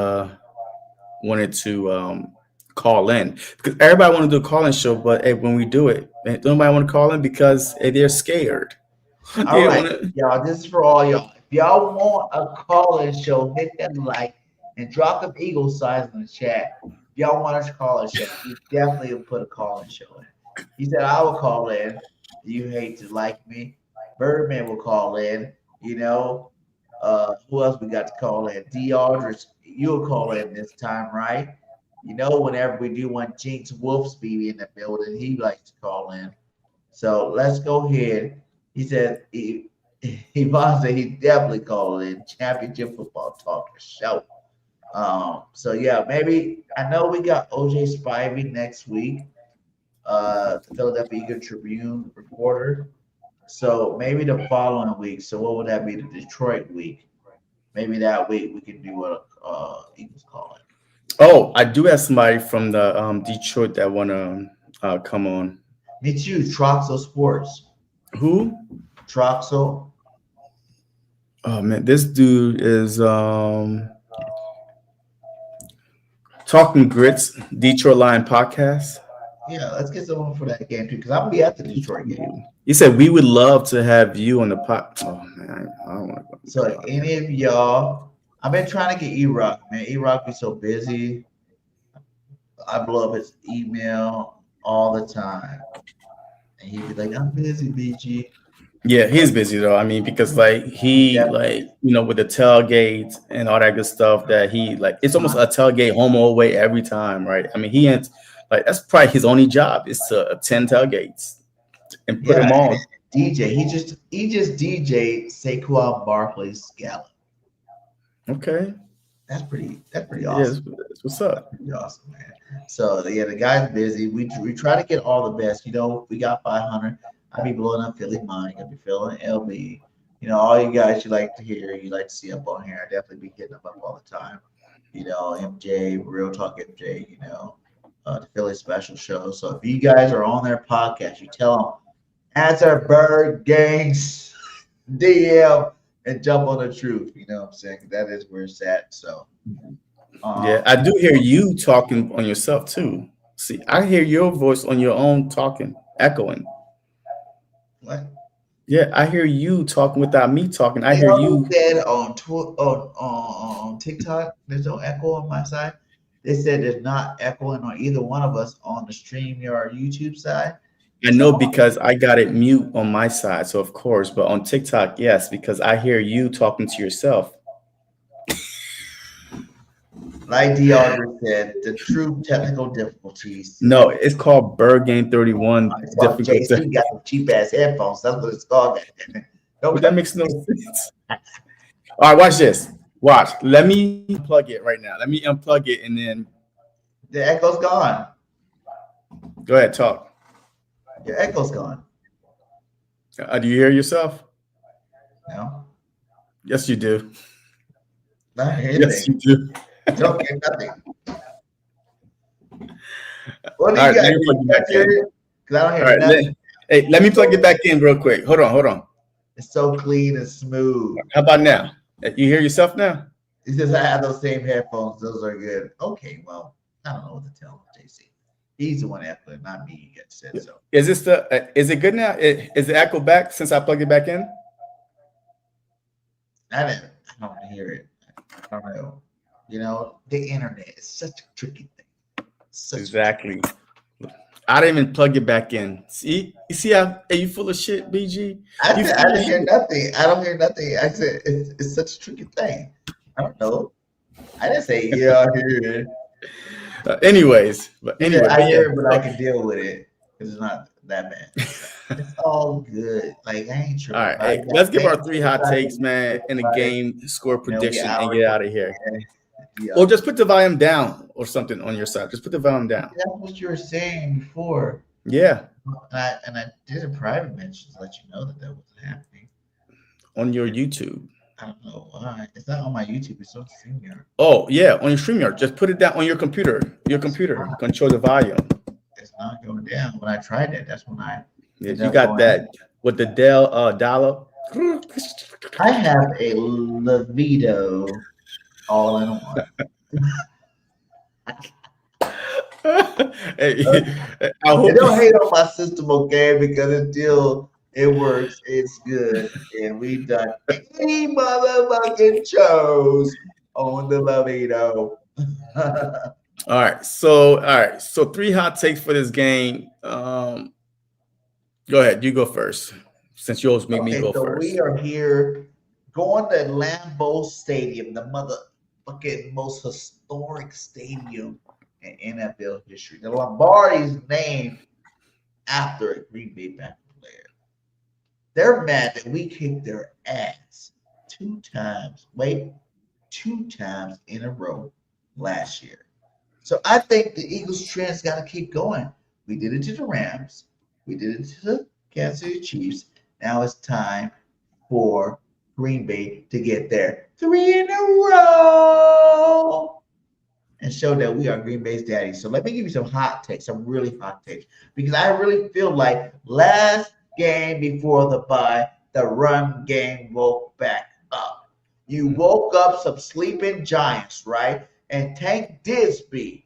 S8: wanted to call in, because everybody wanted to do a call-in show. But hey, when we do it, nobody want to call in because they're scared.
S1: All right, y'all. This is for all y'all. If y'all want a call-in show, hit that like and drop them eagle signs in the chat. If y'all want us to call a show, we definitely will put a call-in show in. He said I will call in. You hate to like me. Birdman will call in. You know, who else we got to call in? D. Aldridge, you'll call in this time, right? You know, whenever we do one, Jinx Wolfsby in the building, he likes to call in. So let's go ahead. He said Yvonne said he definitely called in Championship Football Talk show. So yeah, maybe I know we got OJ Spivey next week, the Philadelphia Eagle Tribune reporter. So maybe the following week. So what would that be? The Detroit week. Maybe that week we can do a Eagles call in.
S8: Oh, I do have somebody from the Detroit that want to come on.
S1: Me too. Troxel Sports.
S8: Who?
S1: Troxel.
S8: Oh man, this dude is Talking Grits, Detroit Lion podcast.
S1: Yeah, let's get someone for that game too, because I'm gonna be at the Detroit game.
S8: He said we would love to have you on the pod. Oh man, I don't want to go.
S1: So any of y'all, I've been trying to get E-Rock, man. E-Rock be so busy. I blow up his email all the time. And he'd be like, I'm busy, BG.
S8: Yeah, he's busy though. I mean, because like he like, you know, with the tailgates and all that good stuff that he like, it's almost a tailgate home away every time, right? I mean, he ain't like, that's probably his only job is to attend tailgates and put them on.
S1: DJ, he just DJ'd Saquon Barkley's Gala.
S8: Okay.
S1: That's pretty awesome.
S8: Yeah, that's what's up.
S1: Pretty awesome, man. So yeah, the guy's busy. We try to get all the best. You know, we got 500. I'll be blowing up Philly Mike. I'll be feeling LB. You know, all you guys you like to hear, you like to see up on here. I definitely be hitting them up all the time. You know, MJ, Real Talk MJ, you know, the Philly Special Show. So if you guys are on their podcast, you tell them, answer BirdGang. DM and jump on the truth. You know what I'm saying? That is where it's at. So,
S8: yeah, I do hear you talking on yourself too. See, I hear your voice on your own talking, echoing.
S1: What?
S8: Yeah, I hear you talking without me talking. I
S1: You
S8: hear
S1: know
S8: you.
S1: who said on TikTok, there's no echo on my side. They said there's not echoing on either one of us on the StreamYard YouTube side.
S8: I know because I got it mute on my side, so of course, but on TikTok, yes, because I hear you talking to yourself.
S1: Like DeAndre said, the true technical difficulties.
S8: No, it's called BirdGang 31.
S1: JC got the cheap ass headphones. That's what it's called.
S8: But that makes no sense. All right, watch this. Watch. Let me unplug it right now. Let me unplug it and then
S1: the echo's gone.
S8: Go ahead, talk.
S1: Your echo's gone.
S8: Do you hear yourself?
S1: No.
S8: Yes, you do.
S1: Not hear
S8: yes, you do.
S1: I don't hear nothing. What do you got? Because I don't hear nothing.
S8: Hey, let me plug it back in real quick. Hold on.
S1: It's so clean and smooth.
S8: How about now? You hear yourself now?
S1: He says I have those same headphones. Those are good. Okay, well, I don't know what to tell him, JC. He's the one echoing, not me. You said so.
S8: Is this is it good now? Is the echo back since I plugged it back in?
S1: I don't hear it. I don't know. You know, the internet is such a tricky thing.
S8: Exactly. I didn't even plug it back in. See, you see how are you full of shit, BG?
S1: I didn't hear nothing. I don't hear nothing. I said it's such a tricky thing. I don't know. I didn't say yeah, I hear it.
S8: Anyways,
S1: I hear it, but I can deal with it. It's not that bad. It's all good. Like I ain't sure.
S8: All right, hey, let's give our 3 hot takes, man, in the game score prediction and get out of here. Yeah. Or just put the volume down or something on your side. Just put the volume down.
S1: That's what you were saying before.
S8: Yeah.
S1: And I did a private mention to let you know that wasn't happening.
S8: On your YouTube.
S1: I don't know why. It's not on my YouTube. It's on StreamYard.
S8: Oh, yeah, on your StreamYard. Just put it down on your computer. Control the volume.
S1: It's not going down. When I tried that, that's when I...
S8: Yeah, you got that with the Dell dial-up?
S1: I have a Libido all in one.
S8: Hey,
S1: don't hate on my system, okay? Because it works, it's good, and we've done any motherfucking shows on the Libido.
S8: All right, so 3 hot takes for this game. Go ahead, you go first, since you always make me go first.
S1: We are here going to Lambeau Stadium, the motherfucking most historic stadium in NFL history. The Lombardi's named after a Green Bay Packers player. They're mad that we kicked their ass 2 times in a row last year. So I think the Eagles trend's got to keep going. We did it to the Rams. We did it to the Kansas City Chiefs. Now it's time for Green Bay to get there 3 in a row and show that we are Green Bay's daddy. So let me give you some hot takes, some really hot takes, because I really feel like last game before the bye, the run game woke back up. You woke up some sleeping giants, right? And Tank Disby,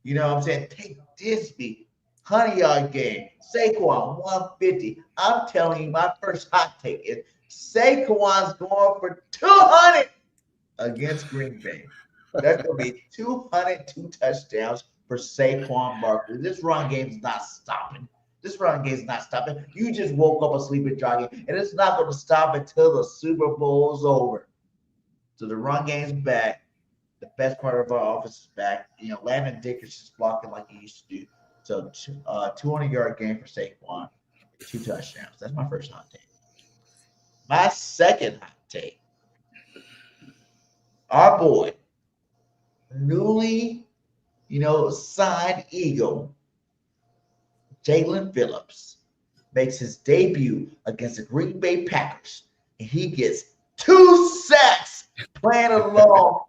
S1: you know what I'm saying? Tank Disby, 100-yard game. Saquon, 150. I'm telling you, my first hot take is Saquon's going for 200 against Green Bay. That's going to be 202 touchdowns for Saquon Barkley. This run game is not stopping. You just woke up a sleeping giant, and it's not going to stop until the Super Bowl is over. So the run game's back. The best part of our offense is back. You know, Landon Dickerson's blocking like he used to do. So 200-yard game for Saquon, 2 touchdowns. That's my first hot take. My second hot take. Our boy, newly, signed Eagle, Jaelan Phillips, makes his debut against the Green Bay Packers, and he gets 2 sacks playing along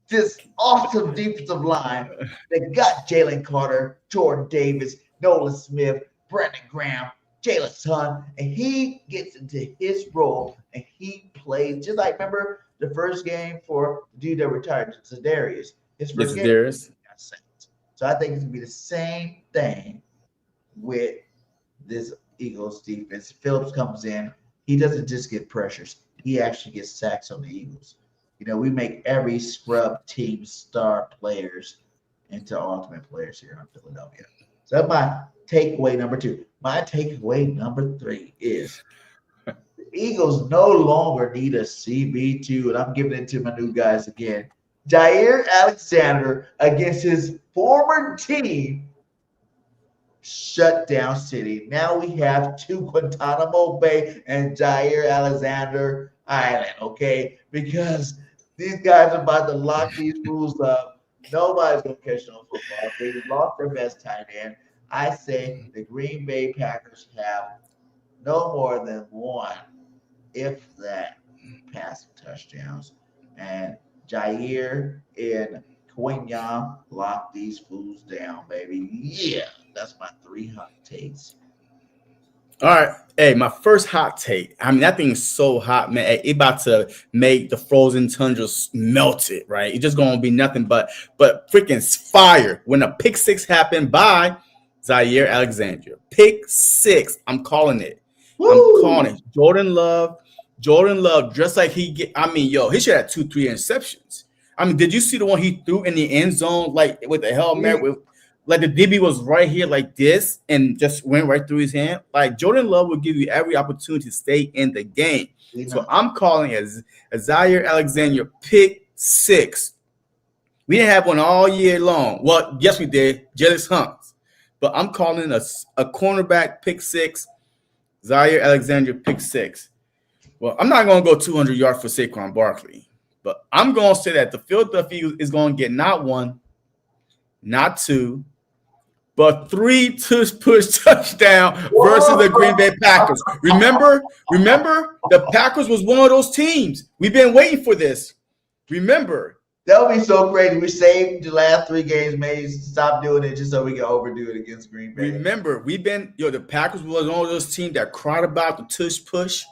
S1: this awesome defensive line that got Jalen Carter, Jordan Davis, Nolan Smith, Brandon Graham, Jalen's son, and he gets into his role and he plays just like remember the first game for the dude that retired, Zedarius. His first game, got sacked. So I think it's gonna be the same thing with this Eagles defense. Phillips comes in, he doesn't just get pressures, he actually gets sacks on the Eagles. You know, we make every scrub team star players into ultimate players here in Philadelphia. So that's my takeaway number 2. My takeaway number 3 is the Eagles no longer need a CB2, and I'm giving it to my new guys again. Jaire Alexander against his former team shut down City. Now we have 2 Guantanamo Bay and Jaire Alexander Island, okay? Because these guys are about to lock these rules up. Nobody's going to catch no football. They lost their best tight end. I say the Green Bay Packers have no more than 1, if that, passing touchdowns. And Jaire and Quenya lock these fools down, baby. Yeah, that's my 3 hot takes.
S8: All right. Hey, my first hot take. I mean, that thing is so hot, man. Hey, it about to make the frozen tundra melt it, right? It's just going to be nothing but freaking fire when a pick 6 happened by Jaire Alexander. Pick 6. I'm calling it. Woo! I'm calling it. Jordan Love, just like he should have 2-3 interceptions. I mean, did you see the one he threw in the end zone, like with the helmet, with like the DB was right here like this and just went right through his hand? Like Jordan Love will give you every opportunity to stay in the game. So I'm calling it a Jaire Alexander pick 6. We didn't have one all year long. Well, yes, we did. Jealous Hunks. But I'm calling a cornerback pick 6, Jaire Alexander pick 6. Well, I'm not going to go 200 yards for Saquon Barkley, but I'm going to say that the Philadelphia Eagles is going to get not 1, not 2, but 3 push touchdown versus the Green Bay Packers. Remember, the Packers was one of those teams. We've been waiting for this. Remember.
S1: That would be so crazy. We saved the last 3 games, maybe stop doing it just so we can overdo it against Green Bay.
S8: Remember, the Packers was one of those teams that cried about the tush push,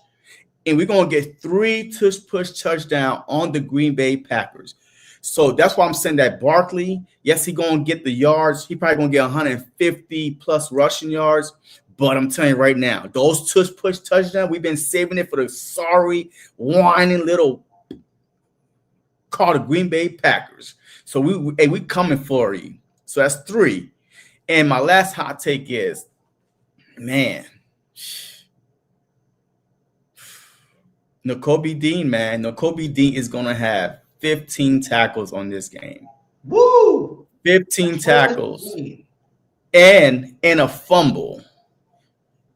S8: and we're going to get 3 tush push touchdown on the Green Bay Packers. So that's why I'm saying that Barkley, yes, he's going to get the yards. He probably going to get 150 plus rushing yards. But I'm telling you right now, those tush push touchdowns, we've been saving it for the sorry, whining little called the Green Bay Packers. So we coming for you. So that's 3. And my last hot take is, man, Nakobe Dean, man. Nakobe Dean is going to have 15 tackles on this game.
S1: Woo!
S8: 15 tackles and a fumble.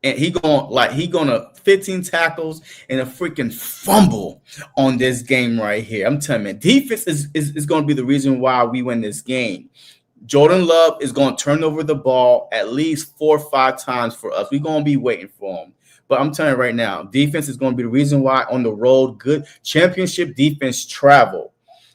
S8: And he gonna 15 tackles and a freaking fumble on this game right here. I'm telling you, man, defense is going to be the reason why we win this game. Jordan Love is going to turn over the ball at least 4 or 5 times for us. We're going to be waiting for him. But I'm telling you right now, defense is going to be the reason why on the road, good championship defense travel.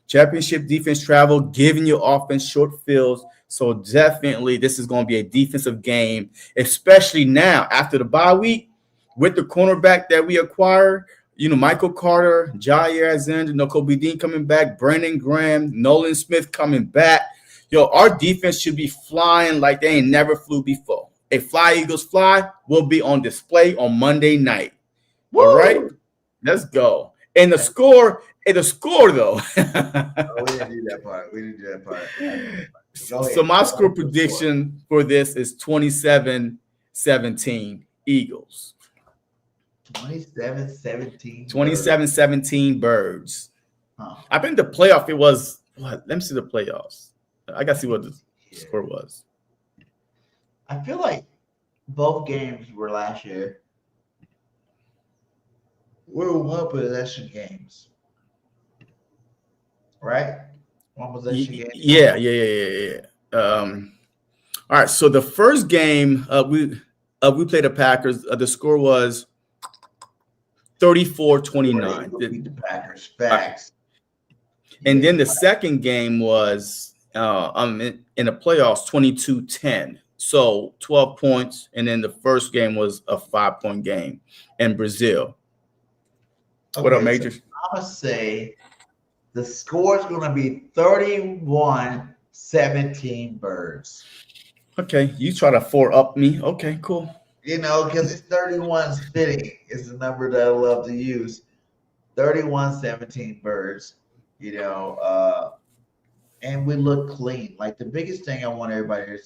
S8: Championship defense travel, giving you offense short fields. So definitely this is going to be a defensive game, especially now after the bye week with the cornerback that we acquired. Michael Carter, Jaire Alexander, Nakobe Dean coming back, Brandon Graham, Nolan Smith coming back. Our defense should be flying like they ain't never flew before. A Fly Eagles Fly will be on display on Monday night. Woo! All right, let's go. And the score though.
S1: We didn't do that part.
S8: So my score prediction for this is 27-17 Eagles.
S1: 27-17.
S8: 27-17 Birds. I think the playoff it was what? Let me see the playoffs. I gotta see what the score was.
S1: I feel like both games were last year. We were 1 possession games, right? 1 possession game.
S8: Yeah. All right. So the first game we played the Packers. The score was 34-29.
S1: Beat the Packers. Facts.
S8: And then the second game was in the playoffs 22-10. So 12 points, and then the first game was a 5-point game in Brazil.
S1: Okay,
S8: what up, Major?
S1: So I'm going to say the score is going to be 31-17 Birds.
S8: Okay, you try to 4-up me. Okay, cool.
S1: Because it's 31's fitting is the number that I love to use. 31-17 Birds, and we look clean. Like the biggest thing I want everybody to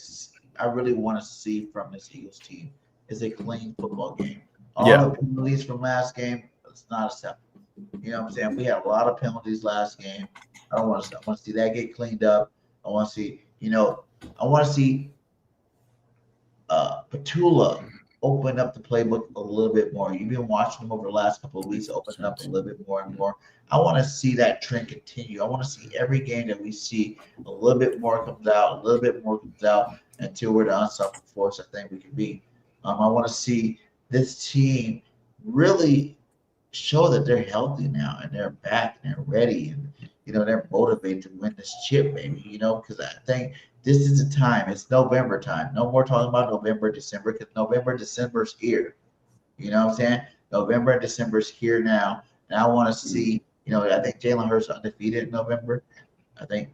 S1: I really want to see from this Eagles team is a clean football game. All the penalties from last game, it's not acceptable. You know what I'm saying? We had a lot of penalties last game. I want to see that get cleaned up. I want to see, Petula open up the playbook a little bit more. You've been watching them over the last couple of weeks, open up a little bit more and more. I want to see that trend continue. I want to see every game that we see a little bit more comes out, until we're the unstoppable force I think we can be. I want to see this team really show that they're healthy now and they're back and they're ready and they're motivated to win this chip, baby. Because I think this is the time. It's November time. No more talking about November, December, because November, December's here. You know what I'm saying? November and December's here now. And I want to see, I think Jalen Hurts undefeated in November. I think.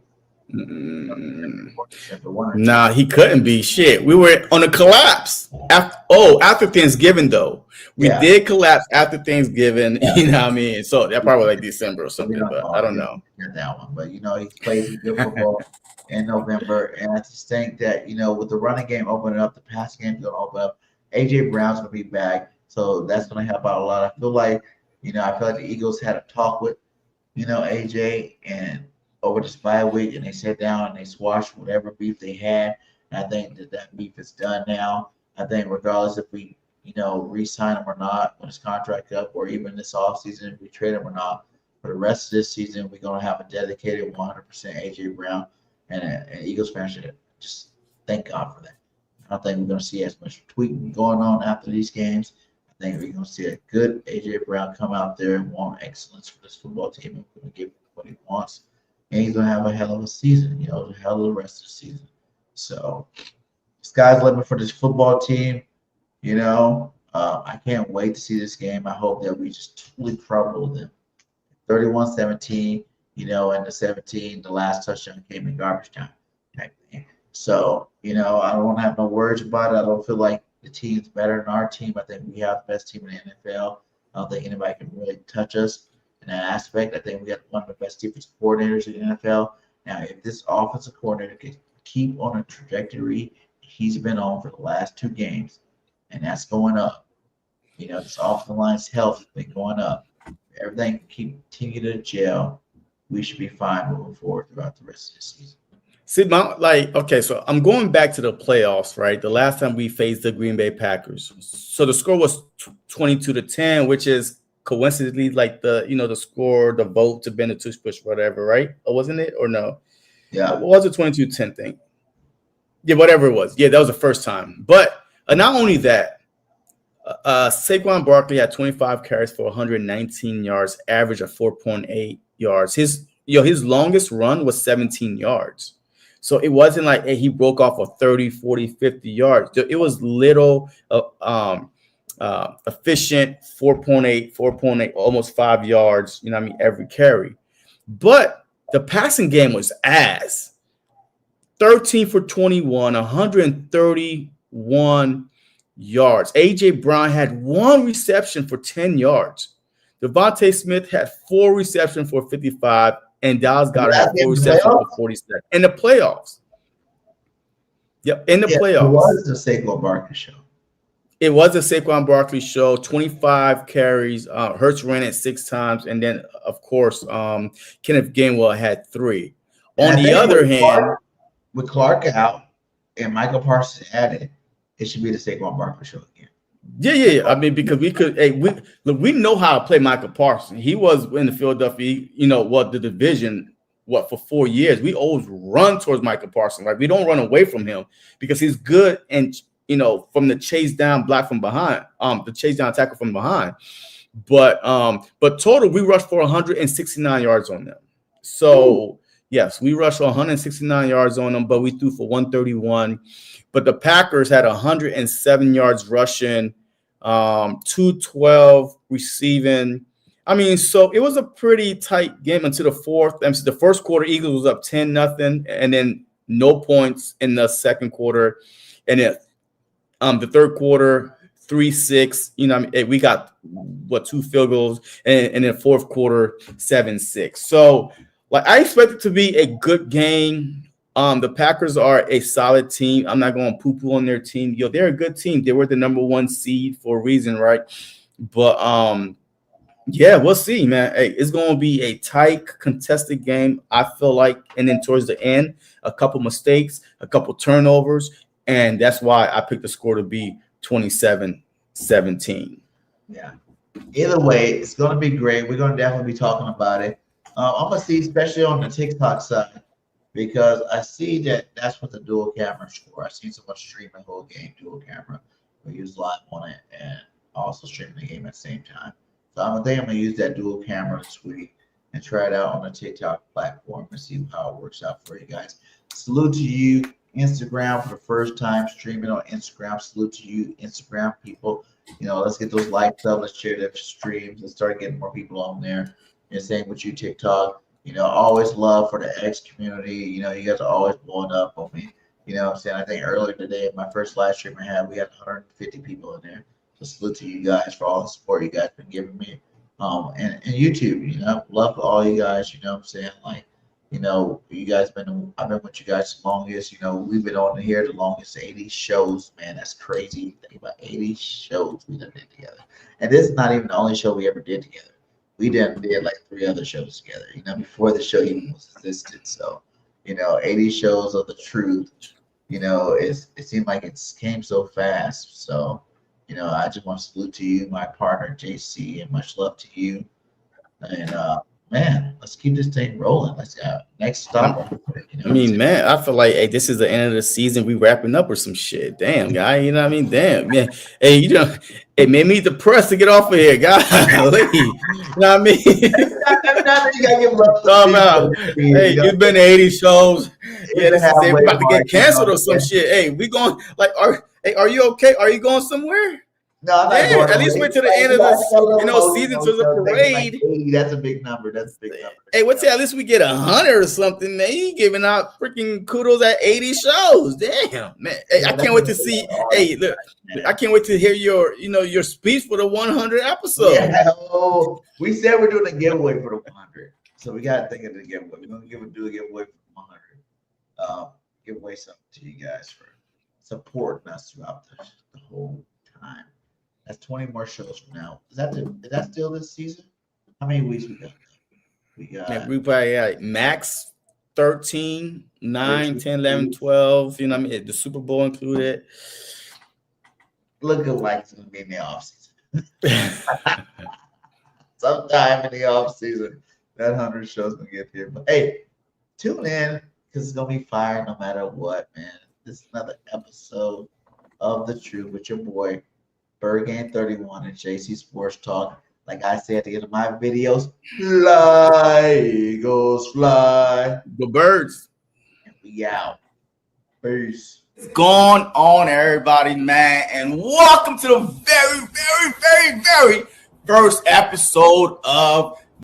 S8: Nah, he couldn't be. Shit, we were on a collapse. After Thanksgiving, though. We did collapse after Thanksgiving. Yeah. You know what I mean? So that probably like December or something, but I don't know.
S1: That one. But, he plays good football in November. And I just think that, with the running game opening up, the pass game going to open up, A.J. Brown's going to be back. So that's going to help out a lot. I feel like the Eagles had a talk with, A.J. and over this bye week, and they sat down and they squashed whatever beef they had. And I think that beef is done now. I think regardless if we, re-sign him or not when his contract up, or even this offseason if we trade him or not, for the rest of this season, we're going to have a dedicated 100% A.J. Brown, and Eagles fans should just thank God for that. I don't think we're going to see as much tweeting going on after these games. I think we're going to see a good A.J. Brown come out there and want excellence for this football team and going to give him what he wants. And he's going to have a hell of a season, a hell of the rest of the season. So, sky's the limit for this football team. I can't wait to see this game. I hope that we just totally trouble them. 31-17, and the 17, the last touchdown came in garbage time type thing. So, I don't have no words about it. I don't feel like the team's better than our team. I think we have the best team in the NFL. I don't think anybody can really touch us in that aspect. I think we got one of the best defensive coordinators in the NFL. Now, if this offensive coordinator can keep on a trajectory he's been on for the last 2 games, and that's going up. This offensive line's health has been going up. Everything can continue to gel. We should be fine moving forward throughout the rest of the season.
S8: See, so I'm going back to the playoffs, right? The last time we faced the Green Bay Packers. So the score was 22-10, which is coincidentally like the score, the vote to bend the tush push, whatever, right? Or wasn't it? Or no?
S1: Yeah.
S8: What was the 22-10 thing? Yeah, whatever it was. Yeah, that was the first time. But not only that, Saquon Barkley had 25 carries for 119 yards, average of 4.8 yards. His longest run was 17 yards. So it wasn't like he broke off for 30, 40, 50 yards. It was little efficient, 4.8, almost 5 yards, every carry. But the passing game was ass. 13 for 21, 131 yards. A.J. Brown had 1 reception for 10 yards. Devontae Smith had 4 receptions for 55, and Dallas Goedert had 4 receptions for 47. In the playoffs. Yep, in the playoffs.
S1: It was the Saquon Barkley show.
S8: It was a Saquon Barkley show. 25 carries. Hurts ran it 6 times, and then of course, Kenneth Gainwell had 3. On the other hand,
S1: with Clark out and Michael Parsons added, it should be the Saquon Barkley show again.
S8: Yeah. I mean, because we know how to play Michael Parsons. He was in the Philadelphia, the division, for 4 years. We always run towards Michael Parsons. Like, we don't run away from him because he's good and from the chase down block from behind, the chase down tackle from behind. But total, we rushed for 169 yards on them. So, Yes, we rushed 169 yards on them, but we threw for 131. But the Packers had 107 yards rushing, 212 receiving. I mean, so it was a pretty tight game until the first quarter. Eagles was up 10-0, and then no points in the second quarter, and then the third quarter 3-6. You know, we got 2 field goals, and then fourth quarter 7-6. So, like, I expect it to be a good game. The Packers are a solid team. I'm not going to poo-poo on their team. They're a good team. They were the number 1 seed for a reason, right? But yeah, we'll see, man. Hey, it's going to be a tight, contested game, I feel like. And then towards the end, a couple mistakes, a couple turnovers, and that's why I picked the score to be 27-17.
S1: Yeah. Either way, it's going to be great. We're going to definitely be talking about it. I'm going to see, especially on the TikTok side, because I see that that's what the dual camera's for. I've seen someone stream the whole game dual camera. We use live on it and also stream the game at the same time. So I'm going to use that dual camera this week and try it out on the TikTok platform and see how it works out for you guys. Salute to you, Instagram, for the first time streaming on Instagram. Salute to you, Instagram people. You know, let's get those likes up. Let's share the streams. Let's start getting more people on there. And same with you, TikTok. You know, always love for the X community. You know, you guys are always blowing up on me. You know what I'm saying? I think earlier today, my first live stream I had, we had 150 people in there. So salute to you guys for all the support you guys been giving me. And YouTube, you know, love for all you guys, you know what I'm saying? Like, you know, you guys I've been with you guys the longest. You know, we've been on here the longest, 80 shows, man. That's crazy. Think about 80 shows we done did together. And this is not even the only show we ever did together. We did like 3 other shows together, you know, before the show even was existed. So, you know, 80 shows of the truth, you know, it seemed like it came so fast. So, you know, I just want to salute to you, my partner, JC, and much love to you. And, man, let's keep this thing rolling. Let's go. Next stop. You know,
S8: I mean, man, I feel like, hey, this is the end of the season. We wrapping up with some shit. Damn, guy. You know what I mean? Damn, man. Hey, you know, it made me depressed to get off of here, guy. You know what I mean?
S1: Every now and then you gotta give love.
S8: Hey, you've been to 80 shows. Yeah, this is it. We're about to get canceled or some shit. Hey, we going, like, are you okay? Are you going somewhere?
S1: No, I'm not going
S8: at least wait till the end of the season to the parade.
S1: That's a big number. That's a big number.
S8: Hey, what's at least we get 100 or something, man. You giving out freaking kudos at 80 shows. Damn, man. Hey, I can't wait to see. Hey, look, I can't wait to hear your speech for the 100 episode.
S1: Yeah, we said we're doing a giveaway for the 100, so we got to think of the giveaway. We're gonna do a giveaway for 100. Give away something to you guys for supporting us throughout the whole time. That's 20 more shows from now. Is that still this season? How many weeks we got?
S8: We probably got max 13, 9, 10, 11, 12. You know what I mean? The Super Bowl included.
S1: Look like it's going to be in the offseason. Sometime in the offseason, that 100 show's going to get here. But hey, tune in because it's going to be fire no matter what, man. This is another episode of The Truth with your boy, BirdGang 31 and JC SportsTalk. Like I said at the end of my videos, fly, Eagles, fly.
S8: The birds.
S1: And we out. Peace.
S5: What's going on, everybody, man? And welcome to the very, very, very, very first episode of